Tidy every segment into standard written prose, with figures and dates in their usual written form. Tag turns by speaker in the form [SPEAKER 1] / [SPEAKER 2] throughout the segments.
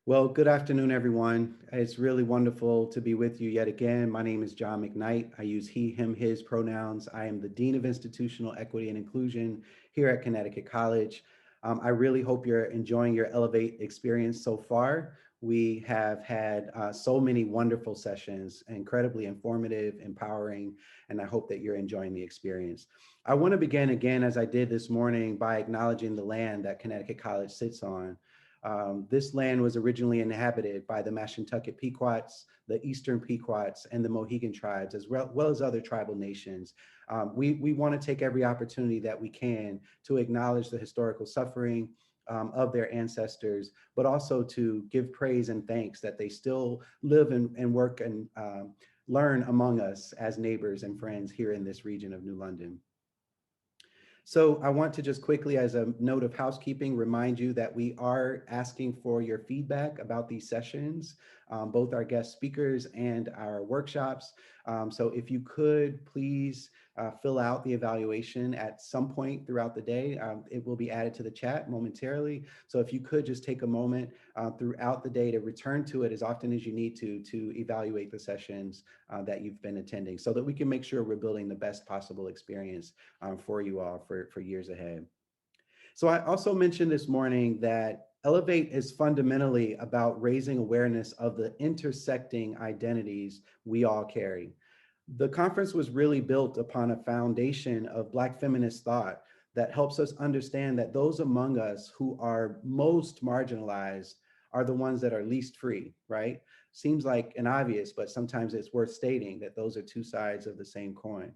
[SPEAKER 1] Well, good afternoon, everyone. It's really wonderful to be with you yet again. My name is John McKnight. I use he, him, his pronouns. I am the Dean of Institutional Equity and Inclusion here at Connecticut College. I really hope you're enjoying your Elevate experience so far. We have had so many wonderful sessions, incredibly informative, empowering, and I hope that you're enjoying the experience. I want to begin again, as I did this morning, by acknowledging the land that Connecticut College sits on. This land was originally inhabited by the Mashantucket Pequots, the Eastern Pequots, and the Mohegan tribes, as well as other tribal nations. We want to take every opportunity that we can to acknowledge the historical suffering of their ancestors, but also to give praise and thanks that they still live and work and learn among us as neighbors and friends here in this region of New London. So I want to just quickly, as a note of housekeeping, remind you that we are asking for your feedback about these sessions, both our guest speakers and our workshops. So if you could please fill out the evaluation at some point throughout the day. It will be added to the chat momentarily. So if you could just take a moment throughout the day to return to it as often as you need to evaluate the sessions that you've been attending so that we can make sure we're building the best possible experience for you all for years ahead. So I also mentioned this morning that Elevate is fundamentally about raising awareness of the intersecting identities we all carry. The conference was really built upon a foundation of Black feminist thought that helps us understand that those among us who are most marginalized are the ones that are least free, right? Seems like an obvious, but sometimes it's worth stating that those are two sides of the same coin.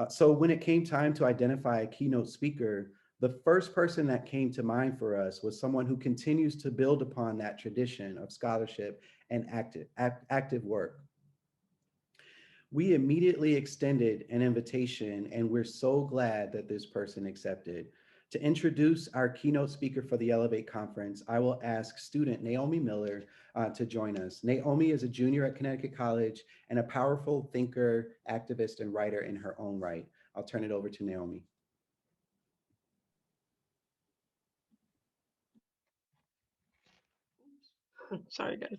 [SPEAKER 1] So when it came time to identify a keynote speaker, the first person that came to mind for us was someone who continues to build upon that tradition of scholarship and active work. We immediately extended an invitation, and we're so glad that this person accepted. To introduce our keynote speaker for the Elevate Conference, I will ask student Naomi Miller to join us. Naomi is a junior at Connecticut College and a powerful thinker, activist, and writer in her own right. I'll turn it over to Naomi.
[SPEAKER 2] Sorry, guys.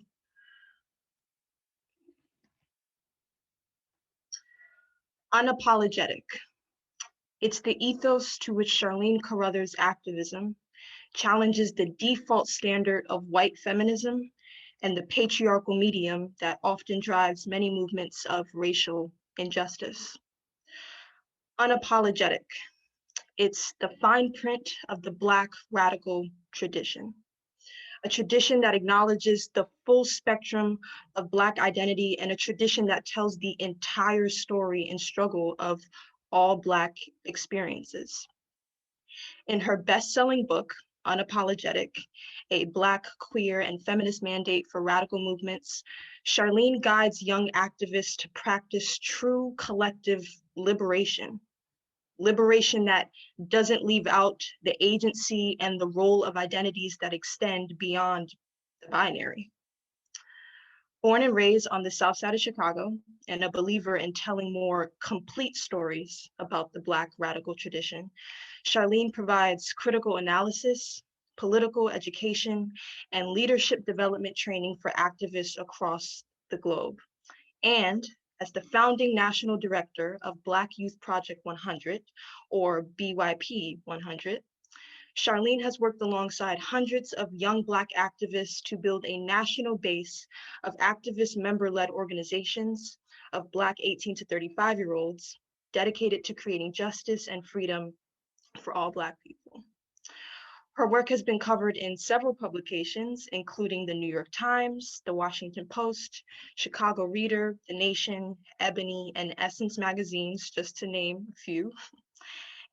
[SPEAKER 2] Unapologetic. It's the ethos to which Charlene Carruthers' activism challenges the default standard of white feminism and the patriarchal medium that often drives many movements of racial injustice. Unapologetic. It's the fine print of the Black radical tradition, a tradition that acknowledges the full spectrum of Black identity and a tradition that tells the entire story and struggle of all Black experiences. In her best-selling book, Unapologetic, a Black, queer, and feminist mandate for radical movements, Charlene guides young activists to practice true collective liberation, liberation that doesn't leave out the agency and the role of identities that extend beyond the binary. Born and raised on the South Side of Chicago and a believer in telling more complete stories about the Black radical tradition, Charlene provides critical analysis, political education, and leadership development training for activists across the globe. And as the founding national director of Black Youth Project 100, or BYP 100, Charlene has worked alongside hundreds of young Black activists to build a national base of activist member-led organizations of Black 18 to 35-year-olds dedicated to creating justice and freedom for all Black people. Her work has been covered in several publications, including the New York Times, the Washington Post, Chicago Reader, The Nation, Ebony, and Essence magazines, just to name a few.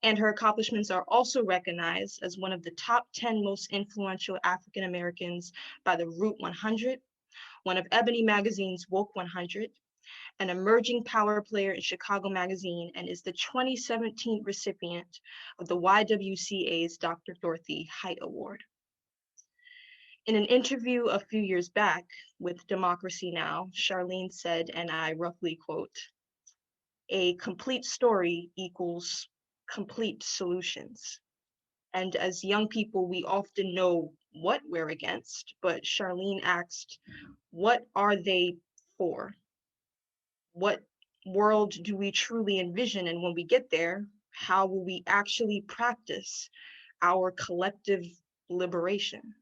[SPEAKER 2] And her accomplishments are also recognized as one of the top 10 most influential African Americans by the Root 100, one of Ebony magazine's Woke 100, an emerging power player in Chicago Magazine, and is the 2017 recipient of the YWCA's Dr. Dorothy Height Award. In an interview a few years back with Democracy Now!, Charlene said, and I roughly quote, "A complete story equals complete solutions. And as young people, we often know what we're against, but Charlene asked, what are they for? What world do we truly envision? And when we get there, how will we actually practice our collective liberation?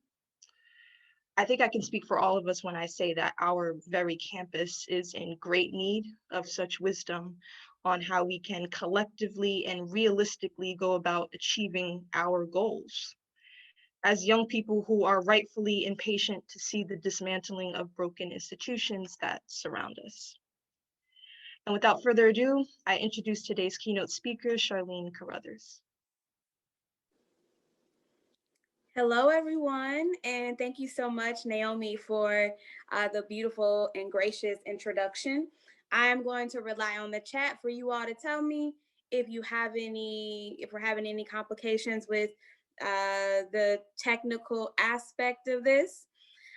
[SPEAKER 2] I think I can speak for all of us when I say that our very campus is in great need of such wisdom on how we can collectively and realistically go about achieving our goals. As young people who are rightfully impatient to see the dismantling of broken institutions that surround us. And without further ado, I introduce today's keynote speaker, Charlene Carruthers.
[SPEAKER 3] Hello, everyone, and thank you so much, Naomi, for the beautiful and gracious introduction. I am going to rely on the chat for you all to tell me if we're having any complications with the technical aspect of this.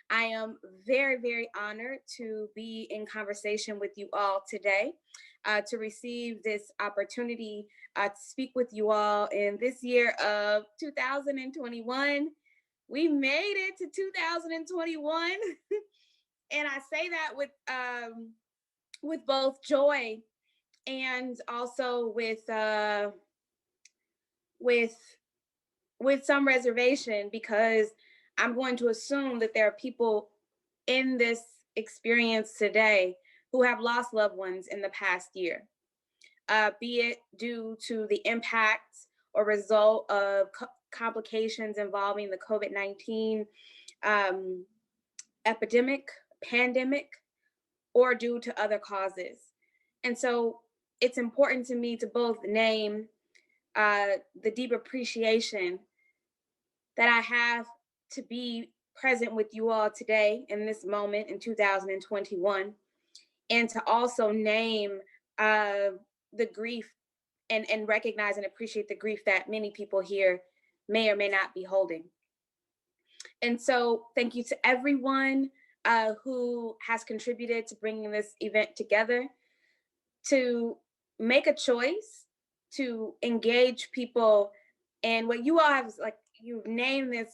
[SPEAKER 3] I am very, very honored to be in conversation with you all today, to receive this opportunity to speak with you all in this year of 2021. We made it to 2021. And I say that with both joy and also with some reservation, because I'm going to assume that there are people in this experience today who have lost loved ones in the past year, be it due to the impact or result of complications involving the COVID-19 epidemic, pandemic, or due to other causes. And so it's important to me to both name the deep appreciation that I have to be present with you all today in this moment in 2021, and to also name the grief and recognize and appreciate the grief that many people here may or may not be holding. And so thank you to everyone who has contributed to bringing this event together, to make a choice to engage people. And what you all have, like, you've named this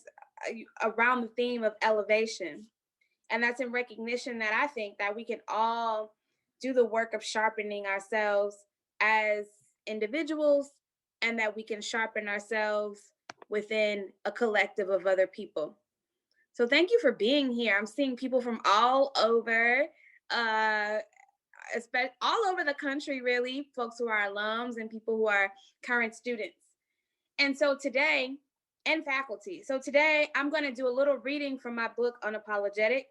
[SPEAKER 3] around the theme of elevation. And that's in recognition that I think that we can all do the work of sharpening ourselves as individuals, and that we can sharpen ourselves within a collective of other people. So thank you for being here. I'm seeing people from all over, all over the country, really, folks who are alums and people who are current students. And so today, and faculty. So today I'm going to do a little reading from my book, Unapologetic,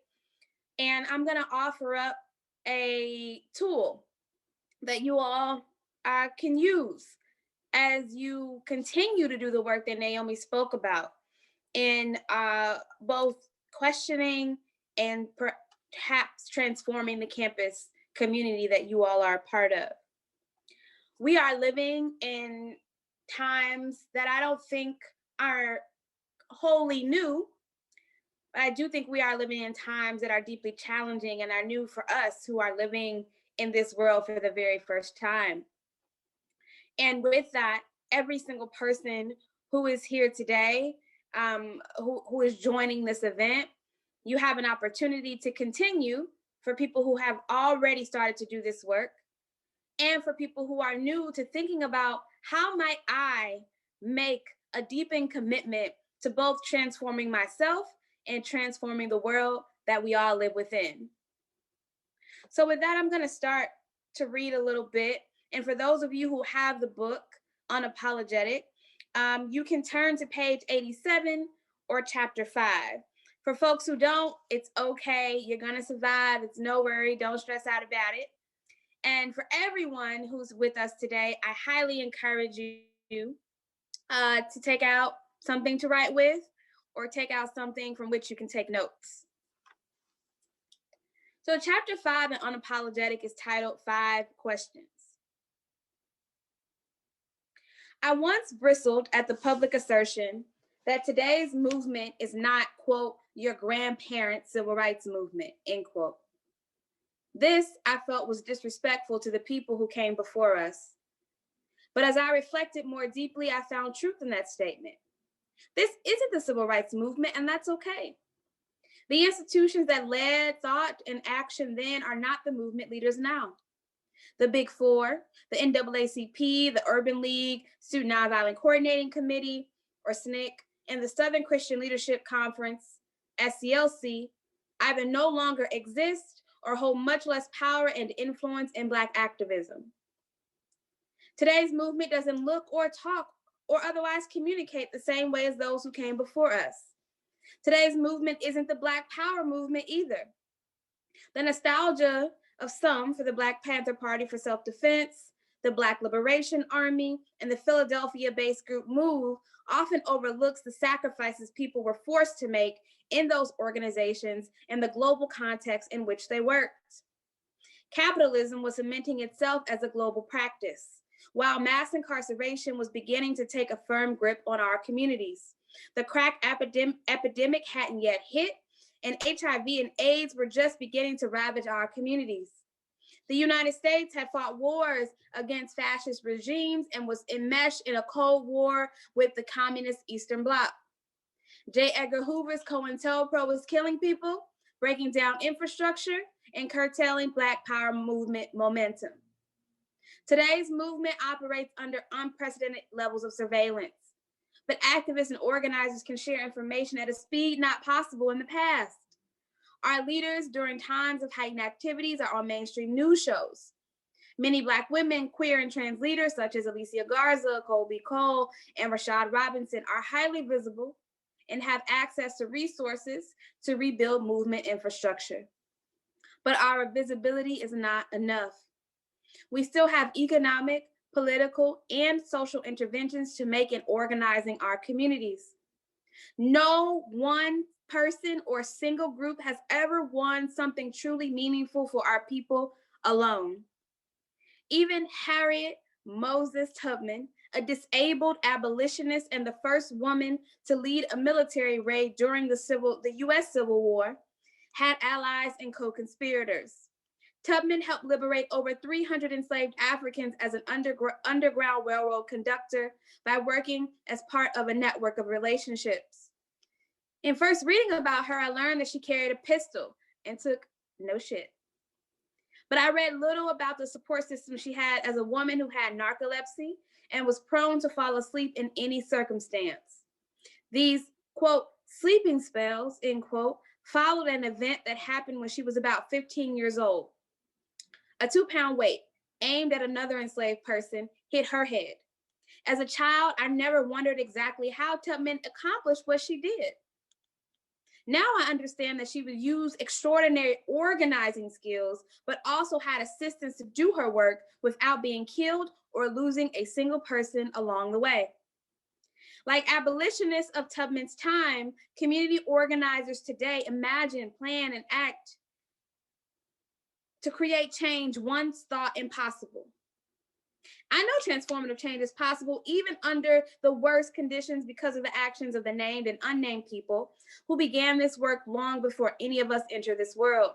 [SPEAKER 3] and I'm going to offer up a tool that you all can use as you continue to do the work that Naomi spoke about in both questioning and perhaps transforming the campus community that you all are a part of. We are living in times that I don't think are wholly new, but I do think we are living in times that are deeply challenging and are new for us who are living in this world for the very first time. And with that, every single person who is here today, who is joining this event, you have an opportunity to continue, for people who have already started to do this work, and for people who are new to thinking about, how might I make a deepened commitment to both transforming myself and transforming the world that we all live within. So with that, I'm going to start to read a little bit. And for those of you who have the book, Unapologetic, you can turn to page 87 or chapter 5. For folks who don't, it's okay. You're going to survive. It's no worry. Don't stress out about it. And for everyone who's with us today, I highly encourage you to take out something to write with, or take out something from which you can take notes. So chapter 5 in Unapologetic is titled 5 Questions. I once bristled at the public assertion that today's movement is not, quote, your grandparents' civil rights movement, end quote. This, I felt, was disrespectful to the people who came before us. But as I reflected more deeply, I found truth in that statement. This isn't the civil rights movement, and that's okay. The institutions that led thought and action then are not the movement leaders now. The Big Four, the NAACP, the Urban League, Student Nonviolent Coordinating Committee, or SNCC, and the Southern Christian Leadership Conference, SCLC, either no longer exist or hold much less power and influence in Black activism. Today's movement doesn't look or talk or otherwise communicate the same way as those who came before us. Today's movement isn't the Black Power movement either. The nostalgia of some for the Black Panther Party for Self-Defense, the Black Liberation Army, and the Philadelphia-based group MOVE often overlooks the sacrifices people were forced to make in those organizations and the global context in which they worked. Capitalism was cementing itself as a global practice, while mass incarceration was beginning to take a firm grip on our communities. The crack epidemic hadn't yet hit, and HIV and AIDS were just beginning to ravage our communities. The United States had fought wars against fascist regimes and was enmeshed in a Cold War with the communist Eastern Bloc. J. Edgar Hoover's COINTELPRO was killing people, breaking down infrastructure, and curtailing Black Power movement momentum. Today's movement operates under unprecedented levels of surveillance, but activists and organizers can share information at a speed not possible in the past. Our leaders during times of heightened activities are on mainstream news shows. Many Black women, queer and trans leaders such as Alicia Garza, Colby Cole, and Rashad Robinson are highly visible and have access to resources to rebuild movement infrastructure. But our visibility is not enough. We still have economic, political, and social interventions to make in organizing our communities. No one person or single group has ever won something truly meaningful for our people alone. Even Harriet Moses Tubman, a disabled abolitionist and the first woman to lead a military raid during the US Civil War, had allies and co-conspirators. Tubman helped liberate over 300 enslaved Africans as an underground railroad conductor by working as part of a network of relationships. In first reading about her, I learned that she carried a pistol and took no shit. But I read little about the support system she had as a woman who had narcolepsy and was prone to fall asleep in any circumstance. These, quote, sleeping spells, end quote, followed an event that happened when she was about 15 years old. A 2-pound weight aimed at another enslaved person hit her head. As a child, I never wondered exactly how Tubman accomplished what she did. Now I understand that she would use extraordinary organizing skills, but also had assistance to do her work without being killed or losing a single person along the way. Like abolitionists of Tubman's time, community organizers today imagine, plan, and act to create change once thought impossible. I know transformative change is possible even under the worst conditions because of the actions of the named and unnamed people who began this work long before any of us enter this world.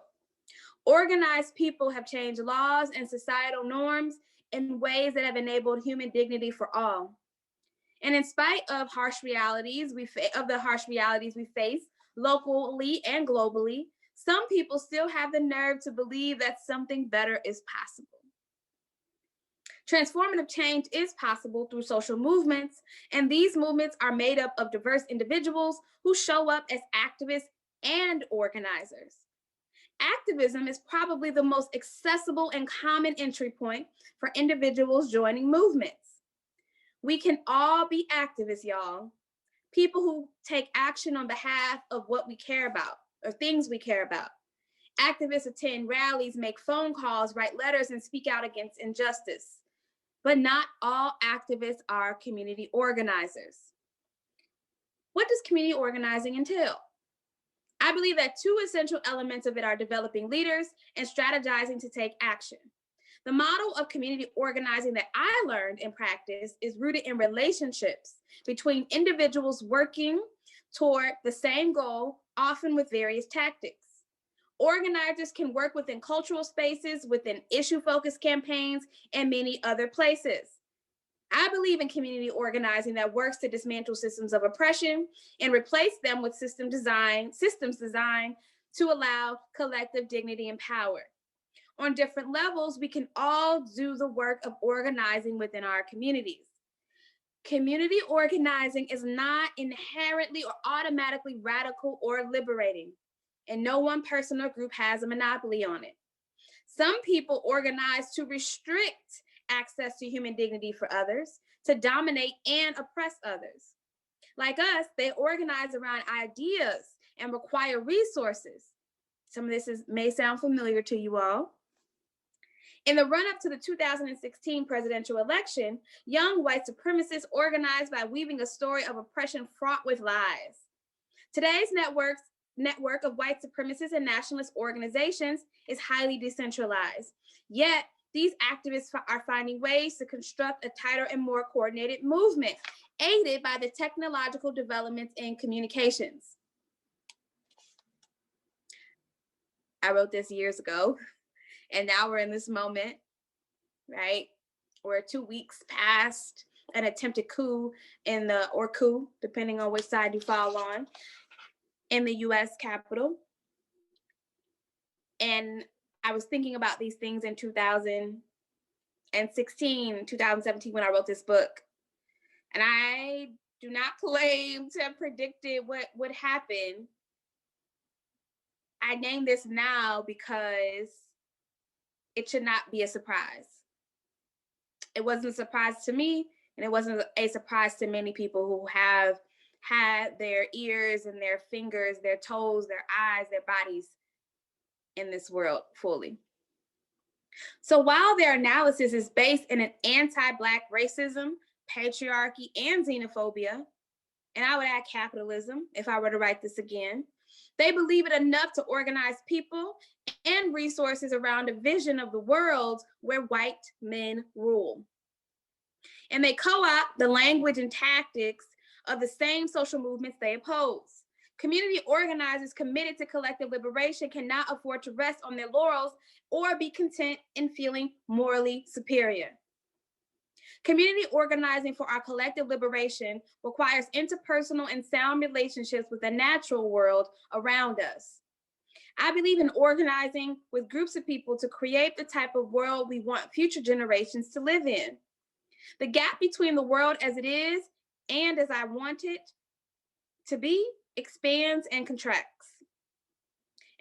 [SPEAKER 3] Organized people have changed laws and societal norms in ways that have enabled human dignity for all. And in spite of the harsh realities we face locally and globally, some people still have the nerve to believe that something better is possible. Transformative change is possible through social movements, and these movements are made up of diverse individuals who show up as activists and organizers. Activism is probably the most accessible and common entry point for individuals joining movements. We can all be activists, y'all. People who take action on behalf of what we care about or things we care about. Activists attend rallies, make phone calls, write letters, and speak out against injustice. But not all activists are community organizers. What does community organizing entail? I believe that 2 essential elements of it are developing leaders and strategizing to take action. The model of community organizing that I learned in practice is rooted in relationships between individuals working toward the same goal, often with various tactics. Organizers can work within cultural spaces, within issue-focused campaigns, and many other places. I believe in community organizing that works to dismantle systems of oppression and replace them with systems designed to allow collective dignity and power. On different levels, we can all do the work of organizing within our communities. Community organizing is not inherently or automatically radical or liberating, and no one person or group has a monopoly on it. Some people organize to restrict access to human dignity for others, to dominate and oppress others. Like us, they organize around ideas and require resources. Some of this may sound familiar to you all. In the run-up to the 2016 presidential election, young white supremacists organized by weaving a story of oppression fraught with lies. Today's network of white supremacist and nationalist organizations is highly decentralized. Yet, these activists are finding ways to construct a tighter and more coordinated movement, aided by the technological developments in communications. I wrote this years ago, and now we're in this moment, right? We're 2 weeks past an attempted coup coup, depending on which side you fall on, in the US Capitol. And I was thinking about these things in 2016, 2017, when I wrote this book. And I do not claim to have predicted what would happen. I name this now because it should not be a surprise. It wasn't a surprise to me, and it wasn't a surprise to many people who have had their ears and their fingers, their toes, their eyes, their bodies in this world fully. So while their analysis is based in an anti-Black racism, patriarchy, and xenophobia, and I would add capitalism if I were to write this again, they believe it enough to organize people and resources around a vision of the world where white men rule. And they co-opt the language and tactics of the same social movements they oppose. Community organizers committed to collective liberation cannot afford to rest on their laurels or be content in feeling morally superior. Community organizing for our collective liberation requires interpersonal and sound relationships with the natural world around us. I believe in organizing with groups of people to create the type of world we want future generations to live in. The gap between the world as it is and as I want it to be expands and contracts.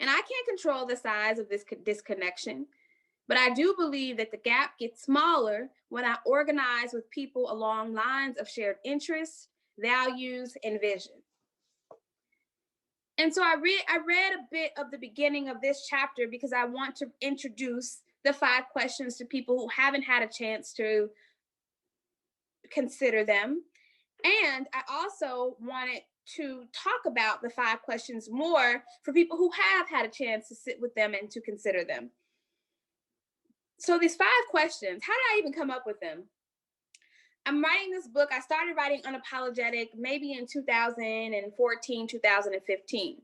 [SPEAKER 3] And I can't control the size of this disconnection, but I do believe that the gap gets smaller when I organize with people along lines of shared interests, values, and vision. And so I read a bit of the beginning of this chapter because I want to introduce the 5 questions to people who haven't had a chance to consider them. And I also wanted to talk about the 5 questions more for people who have had a chance to sit with them and to consider them. So these 5 questions, how did I even come up with them? I'm writing this book. I started writing Unapologetic maybe in 2014, 2015.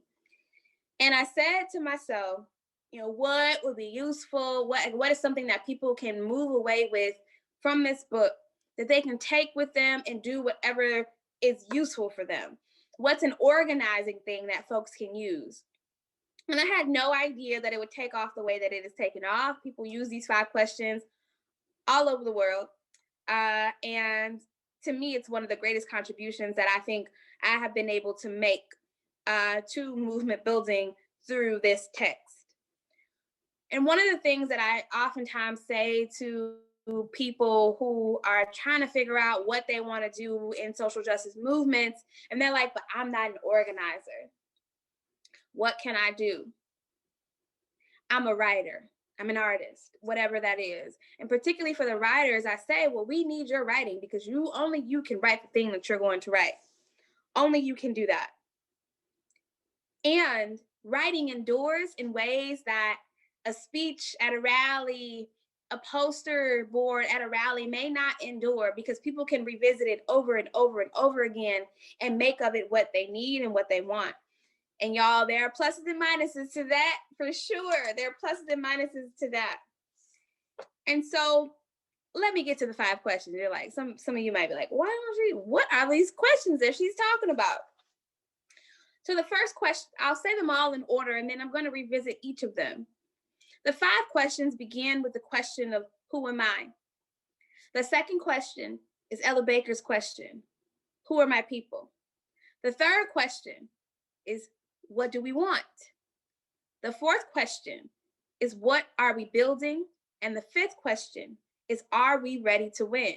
[SPEAKER 3] And I said to myself, what would be useful? What is something that people can move away with from this book that they can take with them and do whatever is useful for them? What's an organizing thing that folks can use? And I had no idea that it would take off the way that it has taken off. People use these 5 questions all over the world. And to me, it's one of the greatest contributions that I think I have been able to make to movement building through this text. And one of the things that I oftentimes say to people who are trying to figure out what they want to do in social justice movements, and they're like, but I'm not an organizer. What can I do? I'm a writer. I'm an artist, whatever that is. And particularly for the writers, I say, well, we need your writing because only you can write the thing that you're going to write. Only you can do that. And writing endures in ways that a speech at a rally, a poster board at a rally may not endure, because people can revisit it over and over and over again and make of it what they need and what they want. And y'all, there are pluses and minuses to that, for sure. There are pluses and minuses to that. And so let me get to the 5 questions. You're like, some of you might be like, why don't you, what are these questions that she's talking about? So the first question, I'll say them all in order, and then I'm going to revisit each of them. The 5 questions begin with the question of who am I? The second question is Ella Baker's question. Who are my people? The third question is, what do we want? The fourth question is, what are we building? And the 5th question is, are we ready to win?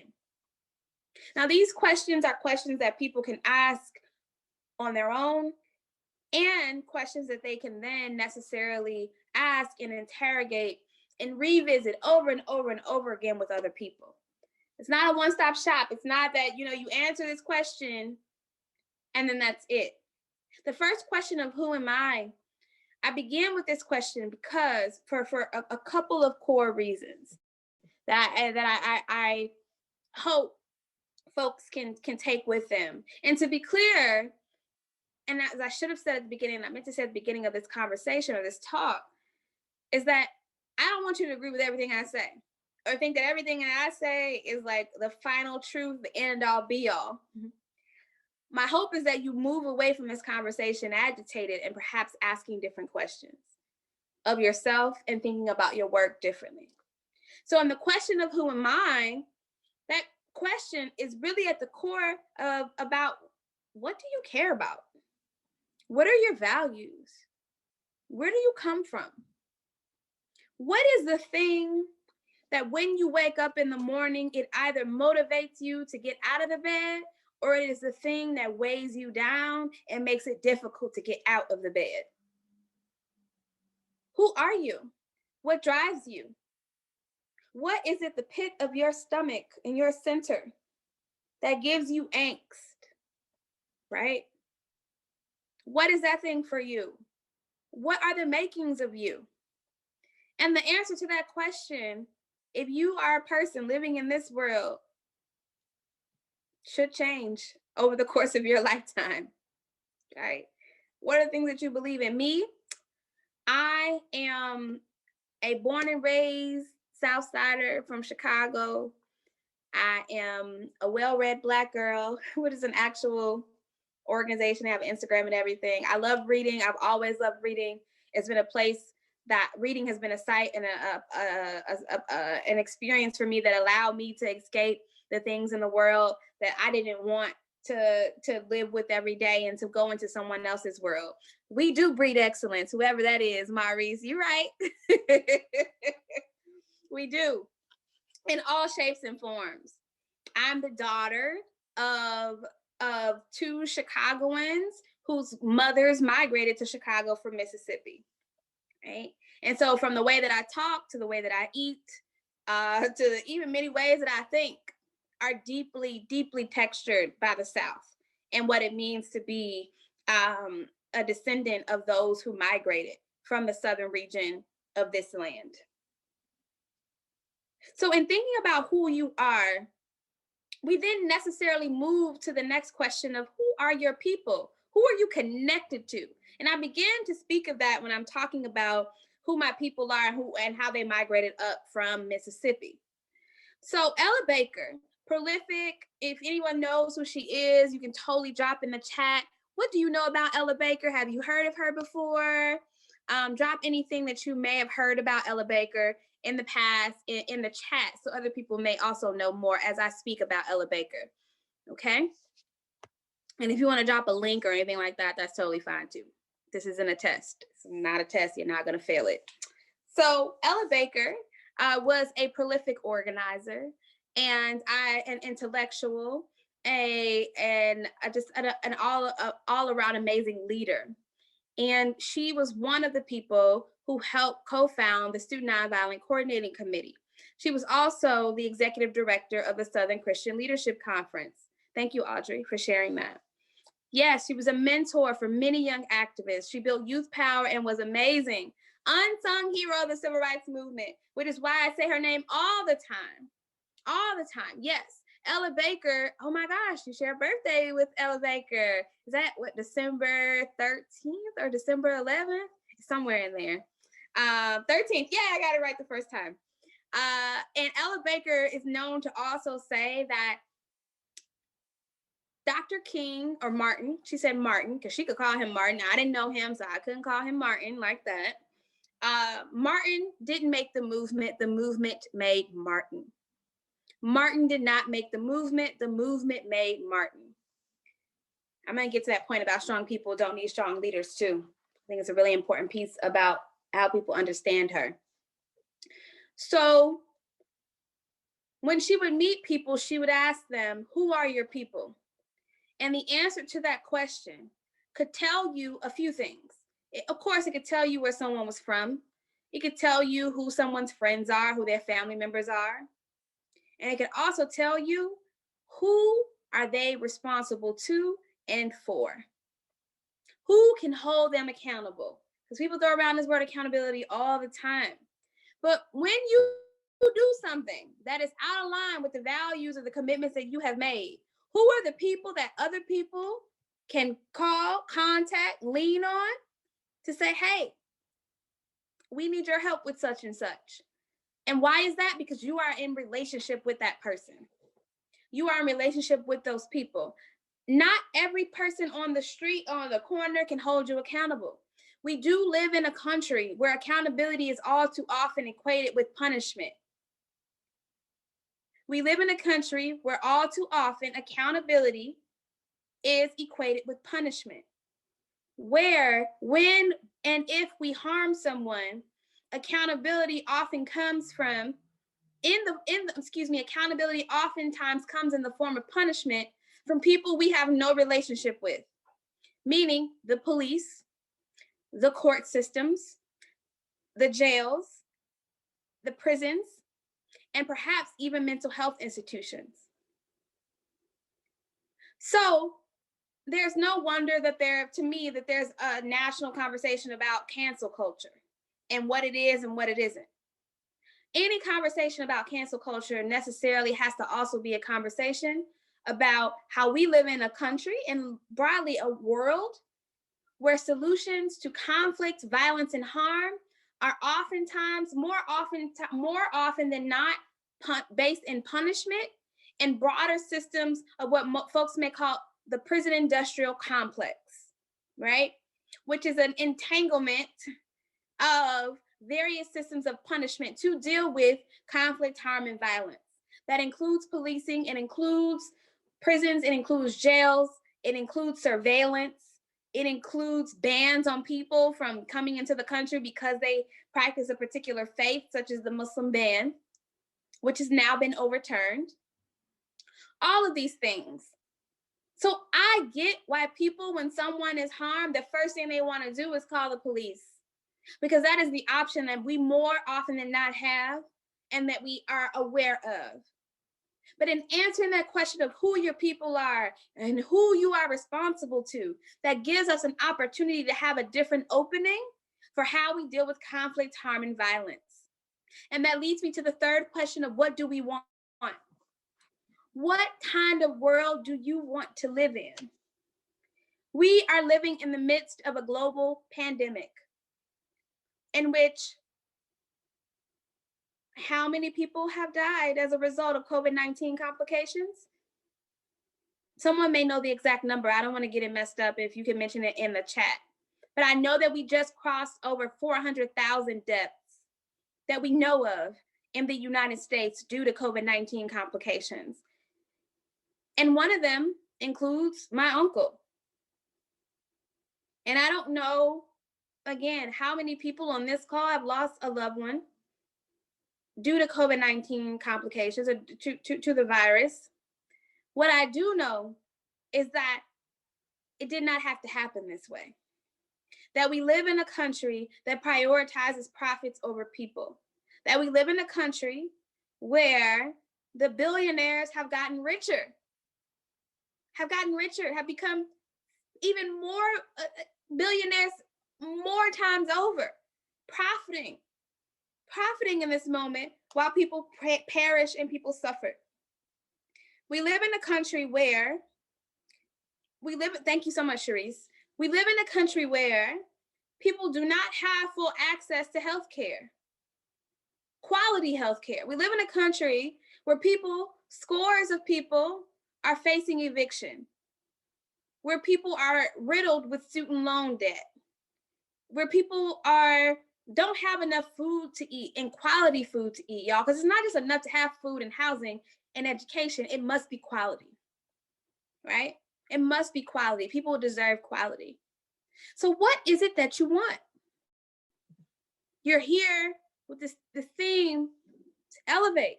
[SPEAKER 3] Now, these questions are questions that people can ask on their own, and questions that they can then necessarily ask and interrogate and revisit over and over and over again with other people. It's not a one-stop shop. It's not that, you answer this question and then that's it. The first question of who am I began with this question because for a couple of core reasons that I hope folks can take with them. And to be clear, and as I should have said at the beginning, I meant to say at the beginning of this conversation or this talk, is that I don't want you to agree with everything I say or think that everything that I say is like the final truth, the end all be all. Mm-hmm. My hope is that you move away from this conversation agitated and perhaps asking different questions of yourself and thinking about your work differently. So in the question of who am I, that question is really at the core of about, what do you care about? What are your values? Where do you come from? What is the thing that when you wake up in the morning, it either motivates you to get out of the bed, or it is the thing that weighs you down and makes it difficult to get out of the bed? Who are you? What drives you? What is it, the pit of your stomach in your center, that gives you angst, right? What is that thing for you? What are the makings of you? And the answer to that question, if you are a person living in this world, should change over the course of your lifetime, right? What are the things that you believe in? Me, I am a born and raised South Sider from Chicago. I am a well-read Black girl, which is an actual organization. I have Instagram and everything. I love reading. I've always loved reading. It's been a place that reading has been a site and an experience for me that allowed me to escape the things in the world that I didn't want to live with every day and to go into someone else's world. We do breed excellence, whoever that is, Maurice, you're right. We do, in all shapes and forms. I'm the daughter of 2 Chicagoans whose mothers migrated to Chicago from Mississippi, right? And so from the way that I talk to the way that I eat, to even many ways that I think, are deeply, deeply textured by the South and what it means to be a descendant of those who migrated from the southern region of this land. So in thinking about who you are, we then necessarily move to the next question of, who are your people? Who are you connected to? And I began to speak of that when I'm talking about who my people are and how they migrated up from Mississippi. So Ella Baker, prolific. If anyone knows who she is, you can totally drop in the chat. What do you know about Ella Baker? Have you heard of her before? Drop anything that you may have heard about Ella Baker in the past in the chat, so other people may also know more as I speak about Ella Baker, okay? And if you want to drop a link or anything like that, that's totally fine too. This isn't a test. It's not a test. You're not going to fail it. So Ella Baker was a prolific organizer and an intellectual, an all around amazing leader. And she was one of the people who helped co-found the Student Nonviolent Coordinating Committee. She was also the executive director of the Southern Christian Leadership Conference. Thank you, Audrey, for sharing that. Yes, she was a mentor for many young activists. She built youth power and was amazing. Unsung hero of the civil rights movement, which is why I say her name all the time. All the time, yes. Ella Baker, oh my gosh, you share a birthday with Ella Baker. Is that what, December 13th or December 11th? Somewhere in there. 13th, yeah, I got it right the first time. And Ella Baker is known to also say that Dr. King, or Martin, she said Martin, because she could call him Martin. I didn't know him, so I couldn't call him Martin like that. Martin didn't make the movement made Martin. Martin did not make the movement made Martin. I'm going to get to that point about strong people don't need strong leaders too. I think it's a really important piece about how people understand her. So when she would meet people, she would ask them, who are your people? And the answer to that question could tell you a few things. Of course, it could tell you where someone was from. It could tell you who someone's friends are, who their family members are. And it could also tell you who are they responsible to and for. Who can hold them accountable? Because people throw around this word accountability all the time. But when you do something that is out of line with the values or the commitments that you have made, who are the people that other people can call, contact, lean on to say, hey, we need your help with such and such? And why is that? Because you are in relationship with that person. You are in relationship with those people. Not every person on the street or on the corner can hold you accountable. We do live in a country where accountability is all too often equated with punishment. We live in a country where all too often accountability is equated with punishment. Where, when, and if we harm someone, accountability often comes from, accountability oftentimes comes in the form of punishment from people we have no relationship with, meaning the police, the court systems, the jails, the prisons, and perhaps even mental health institutions. So there's no wonder that there's a national conversation about cancel culture and what it is and what it isn't. Any conversation about cancel culture necessarily has to also be a conversation about how we live in a country and broadly a world where solutions to conflict, violence, and harm are oftentimes, more often than not, based in punishment and broader systems of what folks may call the prison industrial complex, right? Which is an entanglement of various systems of punishment to deal with conflict, harm, and violence. That includes policing, it includes prisons, it includes jails, it includes surveillance, it includes bans on people from coming into the country because they practice a particular faith, such as the Muslim ban, which has now been overturned. All of these things. So I get why people, when someone is harmed, the first thing they want to do is call the police, because that is the option that we more often than not have and that we are aware of. But in answering that question of who your people are and who you are responsible to, that gives us an opportunity to have a different opening for how we deal with conflict, harm, and violence. And that leads me to the third question of what do we want? What kind of world do you want to live in? We are living in the midst of a global pandemic in which how many people have died as a result of COVID-19 complications? Someone may know the exact number. I don't want to get it messed up if you can mention it in the chat. But I know that we just crossed over 400,000 deaths that we know of in the United States due to COVID-19 complications. And one of them includes my uncle. And I don't know, again, how many people on this call have lost a loved one due to COVID-19 complications or to the virus. What I do know is that it did not have to happen this way. That we live in a country that prioritizes profits over people. That we live in a country where the billionaires have gotten richer, have become even more billionaires more times over, profiting in this moment while people perish and people suffer. We live in a country where thank you so much, Sharice. We live in a country where people do not have full access to health care. quality healthcare. We live in a country where scores of people are facing eviction, where people are riddled with student loan debt, where people don't have enough food to eat and quality food to eat, y'all, because it's not just enough to have food and housing and education. It must be quality, right? It must be quality. People deserve quality. So what is it that you want? You're here with this theme to elevate,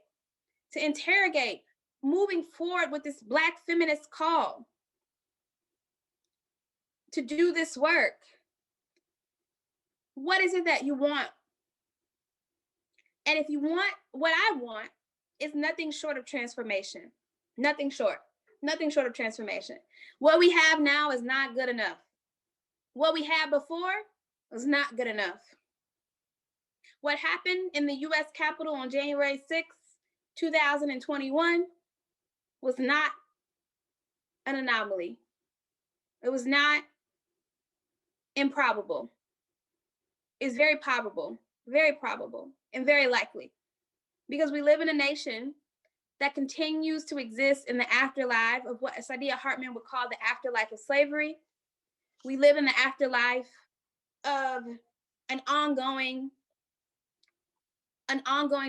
[SPEAKER 3] to interrogate, moving forward with this Black feminist call to do this work. What is it that you want? And if you want what I want, is nothing short of transformation. Nothing short of transformation. What we have now is not good enough. What we had before was not good enough. What happened in the US Capitol on January 6th, 2021 was not an anomaly. It was not improbable. It's very probable, and very likely, because we live in a nation that continues to exist in the afterlife of what Saidiya Hartman would call the afterlife of slavery. We live in the afterlife of an ongoing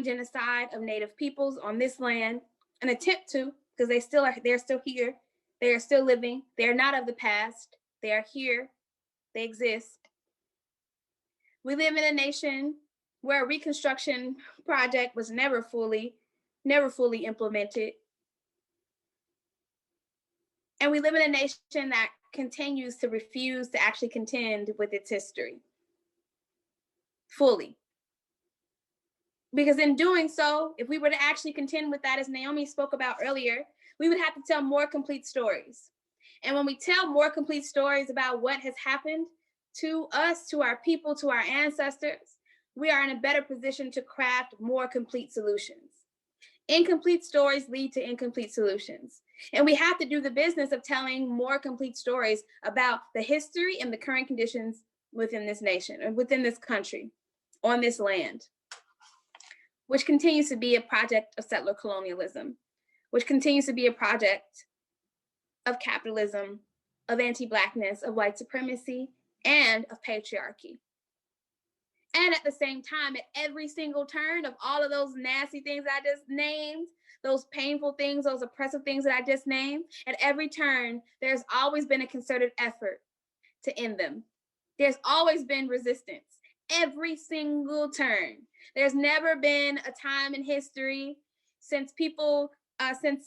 [SPEAKER 3] genocide of Native peoples on this land, an attempt to, because they're still here, they are still living, they are not of the past, they are here, they exist. We live in a nation where a Reconstruction project was never fully implemented. And we live in a nation that continues to refuse to actually contend with its history fully. Because in doing so, if we were to actually contend with that, as Naomi spoke about earlier, we would have to tell more complete stories. And when we tell more complete stories about what has happened to us, to our people, to our ancestors, we are in a better position to craft more complete solutions. Incomplete stories lead to incomplete solutions. And we have to do the business of telling more complete stories about the history and the current conditions within this nation, or within this country, on this land, which continues to be a project of settler colonialism, which continues to be a project of capitalism, of anti-Blackness, of white supremacy, and of patriarchy. And at the same time, at every single turn of all of those nasty things I just named, those painful things, those oppressive things that I just named, at every turn, there's always been a concerted effort to end them. There's always been resistance, every single turn. There's never been a time in history since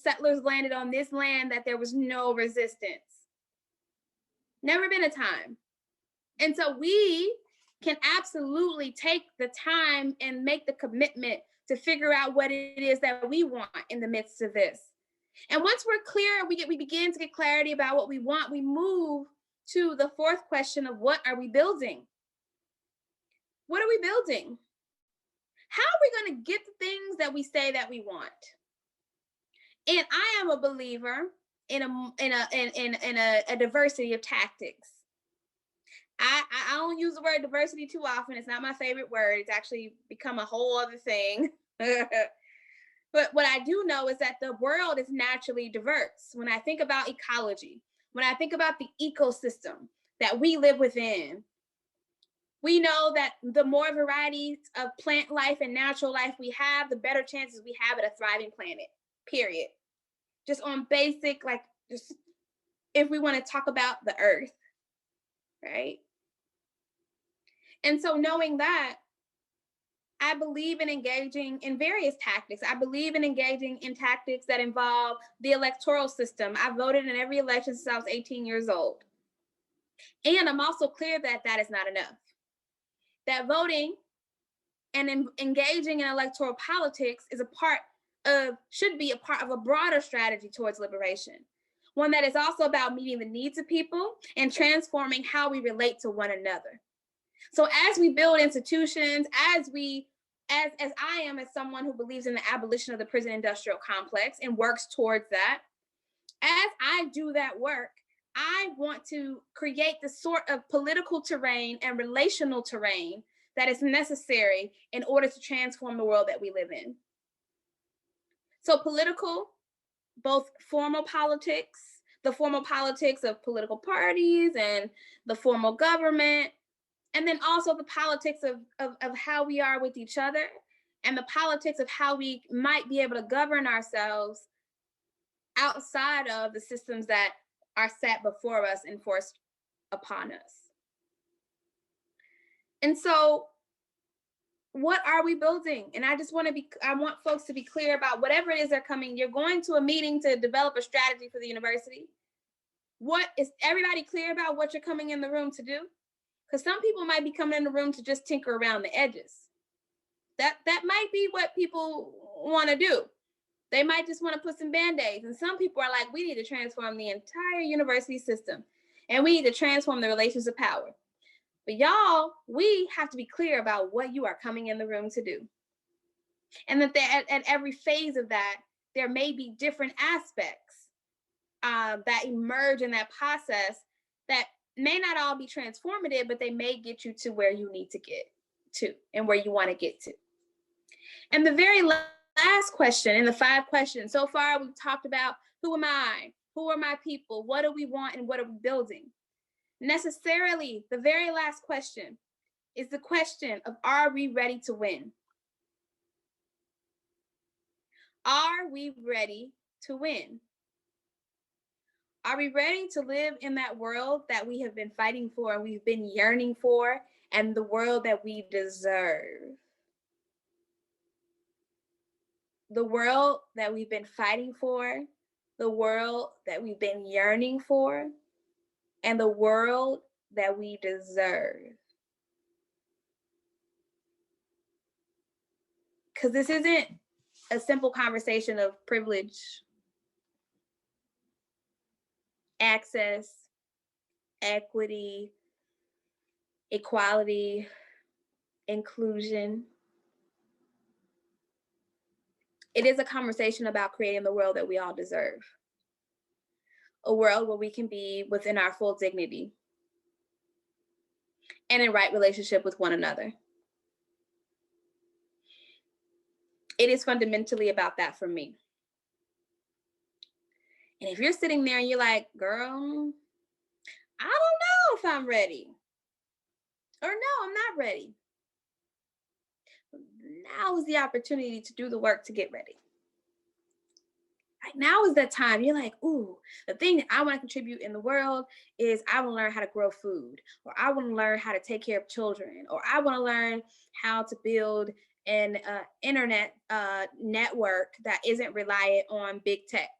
[SPEAKER 3] settlers landed on this land that there was no resistance. Never been a time. And so we can absolutely take the time and make the commitment to figure out what it is that we want in the midst of this. And once we're clear, we begin to get clarity about what we want, we move to the fourth question of what are we building? What are we building? How are we going to get the things that we say that we want? And I am a believer in a diversity of tactics. I don't use the word diversity too often. It's not my favorite word. It's actually become a whole other thing. But what I do know is that the world is naturally diverse. When I think about ecology, when I think about the ecosystem that we live within, we know that the more varieties of plant life and natural life we have, the better chances we have at a thriving planet, period. Just on basic, just if we want to talk about the earth, right? And so knowing that, I believe in engaging in various tactics. I believe in engaging in tactics that involve the electoral system. I voted in every election since I was 18 years old. And I'm also clear that that is not enough. That voting and engaging in electoral politics should be a part of a broader strategy towards liberation. One that is also about meeting the needs of people and transforming how we relate to one another. So as we build institutions, as I am, as someone who believes in the abolition of the prison industrial complex and works towards that, as I do that work, I want to create the sort of political terrain and relational terrain that is necessary in order to transform the world that we live in. So political, both formal politics, the formal politics of political parties and the formal government, and then also the politics of how we are with each other, and the politics of how we might be able to govern ourselves outside of the systems that are set before us and forced upon us. And so what are we building? And I want folks to be clear about whatever it is they're coming. You're going to a meeting to develop a strategy for the university. What is everybody clear about what you're coming in the room to do? Because some people might be coming in the room to just tinker around the edges. That might be what people want to do. They might just want to put some band-aids. And some people are like, we need to transform the entire university system. And we need to transform the relations of power. But y'all, we have to be clear about what you are coming in the room to do. And that at every phase of that, there may be different aspects that emerge in that process that may not all be transformative, but they may get you to where you need to get to and where you want to get to. And the very last question in the 5 questions, so far we've talked about who am I? Who are my people? What do we want and what are we building? Necessarily, the very last question is the question of, are we ready to win? Are we ready to win? Are we ready to live in that world that we have been fighting for and we've been yearning for, and the world that we deserve? The world that we've been fighting for, the world that we've been yearning for, and the world that we deserve. Because this isn't a simple conversation of privilege, access, equity, equality, inclusion. It is a conversation about creating the world that we all deserve. A world where we can be within our full dignity and in right relationship with one another. It is fundamentally about that for me. And if you're sitting there and you're like, girl, I don't know if I'm ready, or no, I'm not ready, now is the opportunity to do the work to get ready. Like, now is that time. You're like, ooh, the thing that I want to contribute in the world is I want to learn how to grow food, or I want to learn how to take care of children, or I want to learn how to build an internet network that isn't reliant on big tech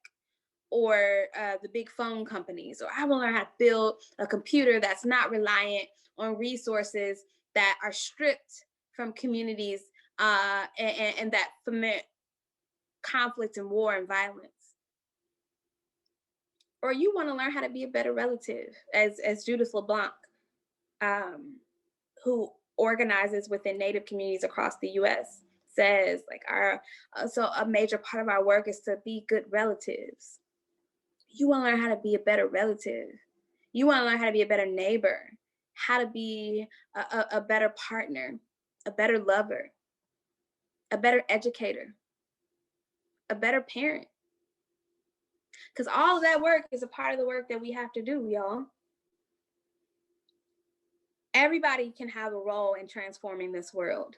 [SPEAKER 3] or the big phone companies, or I want to learn how to build a computer that's not reliant on resources that are stripped from communities and that foment conflict and war and violence. Or you want to learn how to be a better relative, as Judith LeBlanc, who organizes within Native communities across the US, says, like, so a major part of our work is to be good relatives. You want to learn how to be a better relative. You want to learn how to be a better neighbor, how to be a better partner, a better lover, a better educator, a better parent. Because all of that work is a part of the work that we have to do, y'all. Everybody can have a role in transforming this world.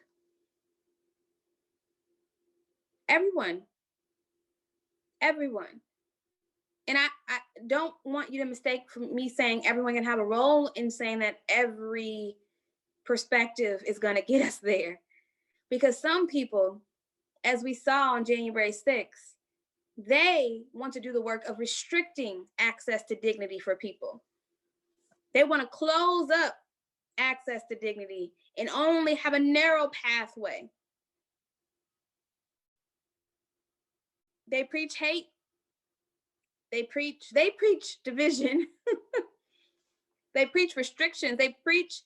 [SPEAKER 3] Everyone. And I don't want you to mistake from me saying everyone can have a role in saying that every perspective is going to get us there. Because some people, as we saw on January 6th, they want to do the work of restricting access to dignity for people. They want to close up access to dignity and only have a narrow pathway. They preach hate. They preach division. They preach restrictions. They preach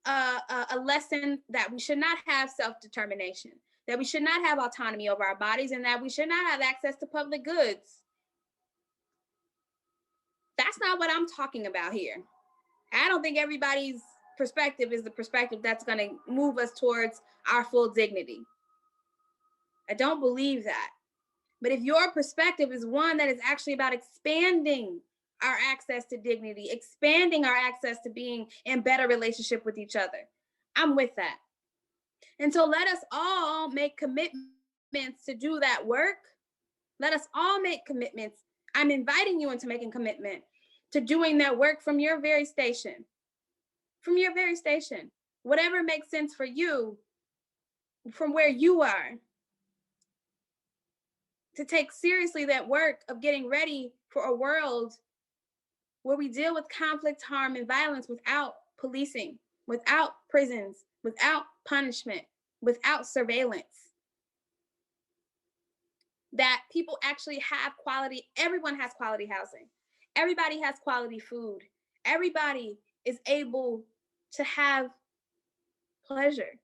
[SPEAKER 3] a lesson that we should not have self-determination, that we should not have autonomy over our bodies, and that we should not have access to public goods. That's not what I'm talking about here. I don't think everybody's perspective is the perspective that's going to move us towards our full dignity. I don't believe that. But if your perspective is one that is actually about expanding our access to dignity, expanding our access to being in better relationship with each other, I'm with that. And so let us all make commitments to do that work. Let us all make commitments. I'm inviting you into making commitment to doing that work from your very station. From your very station. Whatever makes sense for you, from where you are. To take seriously that work of getting ready for a world where we deal with conflict, harm, and violence without policing, without prisons, without punishment, without surveillance. That people actually have quality, everyone has quality housing. Everybody has quality food. Everybody is able to have pleasure,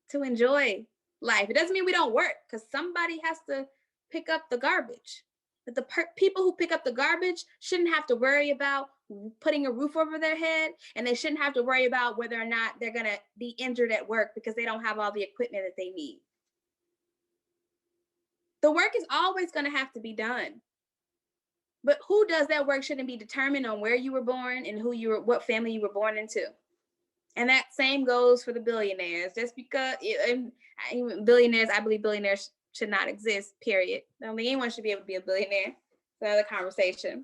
[SPEAKER 3] to enjoy life. It doesn't mean we don't work, because somebody has to pick up the garbage. But the people who pick up the garbage shouldn't have to worry about putting a roof over their head, and they shouldn't have to worry about whether or not they're going to be injured at work because they don't have all the equipment that they need. The work is always going to have to be done. But who does that work shouldn't be determined on where you were born and what family you were born into. And that same goes for the billionaires. Just because billionaires, I believe billionaires should not exist, period. I don't think anyone should be able to be a billionaire. It's another conversation.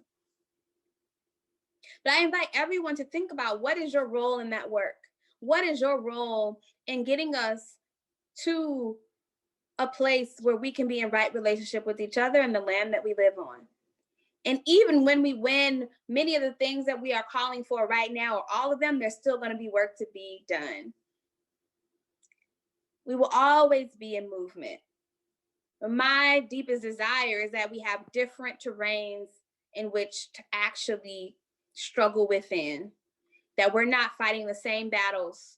[SPEAKER 3] But I invite everyone to think about, what is your role in that work? What is your role in getting us to a place where we can be in right relationship with each other and the land that we live on? And even when we win many of the things that we are calling for right now, or all of them, there's still going to be work to be done. We will always be in movement. But my deepest desire is that we have different terrains in which to actually struggle within, that we're not fighting the same battles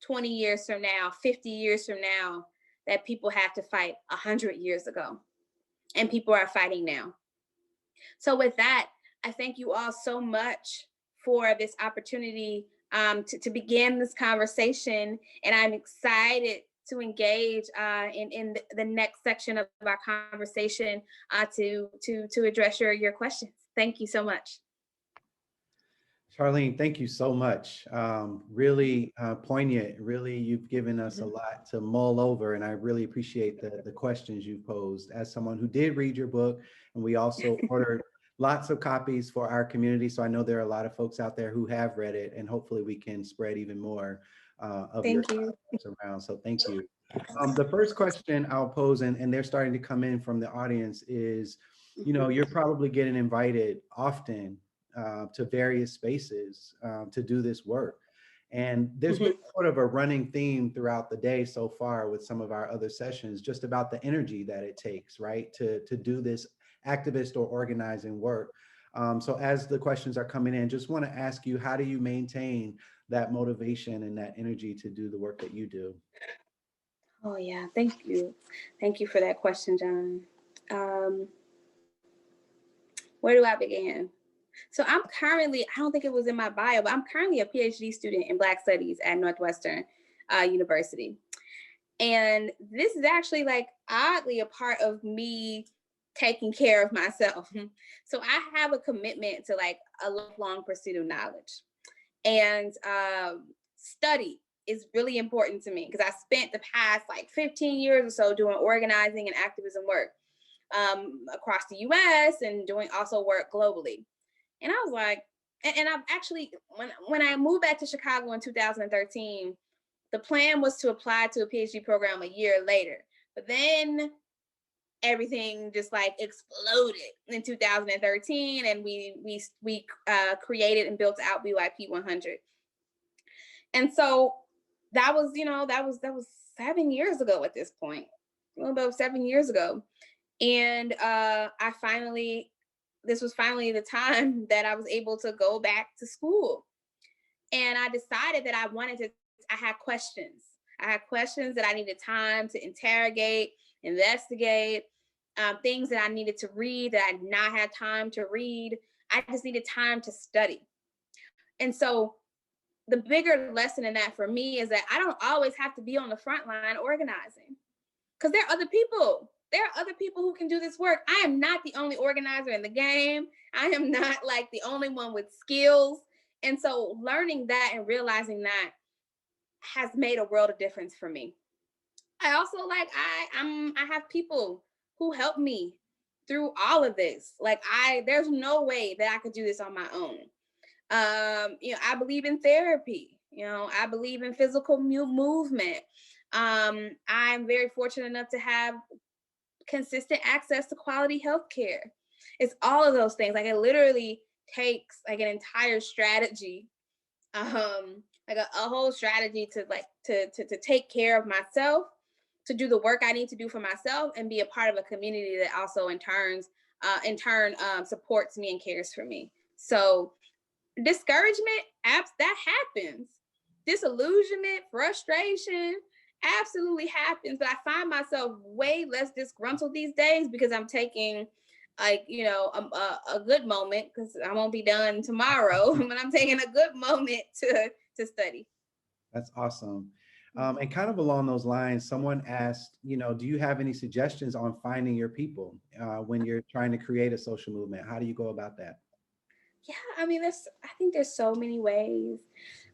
[SPEAKER 3] 20 years from now, 50 years from now, that people had to fight 100 years ago, and people are fighting now. So with that, I thank you all so much for this opportunity to begin this conversation, and I'm excited to engage in the next section of our conversation to address your questions. Thank you so much.
[SPEAKER 1] Charlene, thank you so much. Really poignant. Really, you've given us a lot to mull over, and I really appreciate the questions you've posed. As someone who did read your book, and we also ordered lots of copies for our community, so I know there are a lot of folks out there who have read it, and hopefully we can spread even more of your concepts around. So thank you. The first question I'll pose, and they're starting to come in from the audience, is, you know, you're probably getting invited often to various spaces to do this work. And there's been sort of a running theme throughout the day so far with some of our other sessions, just about the energy that it takes, right, to do this activist or organizing work. So as the questions are coming in, just want to ask you, how do you maintain that motivation and that energy to do the work that you do?
[SPEAKER 3] Oh yeah, thank you. Thank you for that question, John. Where do I begin? So I'm currently, I don't think it was in my bio, but I'm currently a PhD student in Black Studies at Northwestern University. And this is actually, like, oddly a part of me taking care of myself. So I have a commitment to, like, a lifelong pursuit of knowledge. And study is really important to me, because I spent the past like 15 years or so doing organizing and activism work across the US and doing also work globally. And I was like, and I've actually, when I moved back to Chicago in 2013, the plan was to apply to a PhD program a year later. But then everything just like exploded in 2013, and we created and built out BYP 100. And so that was, you know, that was 7 years ago at this point, a little bit over 7 years ago. And this was finally the time that I was able to go back to school. And I decided that I had questions. I had questions that I needed time to interrogate, investigate, things that I needed to read that I had not had time to read. I just needed time to study. And so the bigger lesson in that for me is that I don't always have to be on the front line organizing, because there are other people. There are other people who can do this work. I am not the only organizer in the game. I am not like the only one with skills. And so learning that and realizing that has made a world of difference for me. I also like I have people who help me through all of this. Like there's no way that I could do this on my own. I believe in therapy. I believe in physical movement. I'm very fortunate enough to have consistent access to quality health care. It's all of those things. Like it literally takes like an entire strategy, like a whole strategy to take care of myself, to do the work I need to do for myself, and be a part of a community that also in turn supports me and cares for me. So discouragement, that happens. Disillusionment, frustration, absolutely happens. But I find myself way less disgruntled these days because I'm taking a good moment, because I won't be done tomorrow, but I'm taking a good moment to study.
[SPEAKER 1] That's awesome. And kind of along those lines, someone asked, do you have any suggestions on finding your people when you're trying to create a social movement? How do you go about that?
[SPEAKER 3] Yeah, I mean, I think there's so many ways.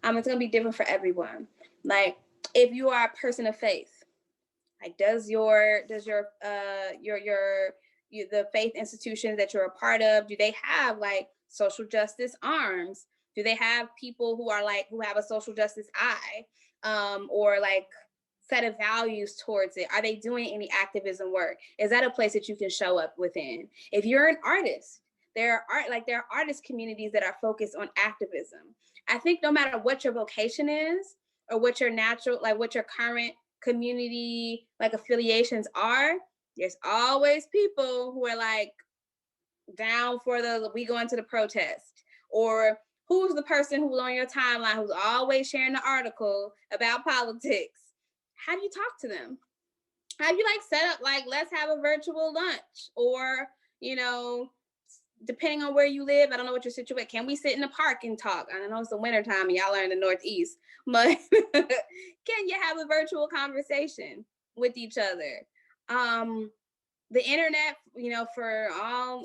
[SPEAKER 3] It's gonna be different for everyone. Like, if you are a person of faith, like the faith institutions that you're a part of, do they have like social justice arms? Do they have people who have a social justice eye, or like set of values towards it? Are they doing any activism work? Is that a place that you can show up within? If you're an artist, there are artist communities that are focused on activism. I think no matter what your vocation is or what your current community like affiliations are, there's always people who are like down for we go into the protest, or who's the person who's on your timeline who's always sharing the article about politics. How do you talk to them? How do you set up let's have a virtual lunch, or depending on where you live, I don't know what your situation. Can we sit in the park and talk? I know it's the winter time and y'all are in the Northeast, but can you have a virtual conversation with each other? The internet, for all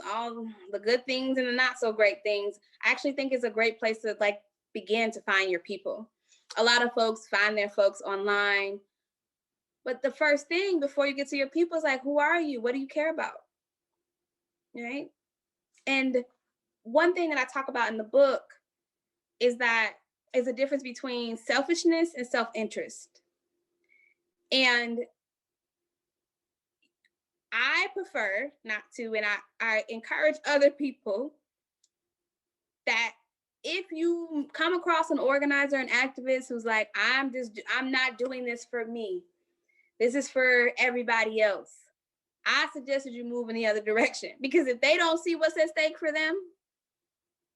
[SPEAKER 3] the good things and the not so great things, I actually think is a great place to begin to find your people. A lot of folks find their folks online, but the first thing before you get to your people is who are you? What do you care about? Right? And one thing that I talk about in the book is a difference between selfishness and self-interest. And I prefer not to, and I encourage other people that if you come across an organizer, an activist who's like, I'm not doing this for me, this is for everybody else, I suggested you move in the other direction. Because if they don't see what's at stake for them,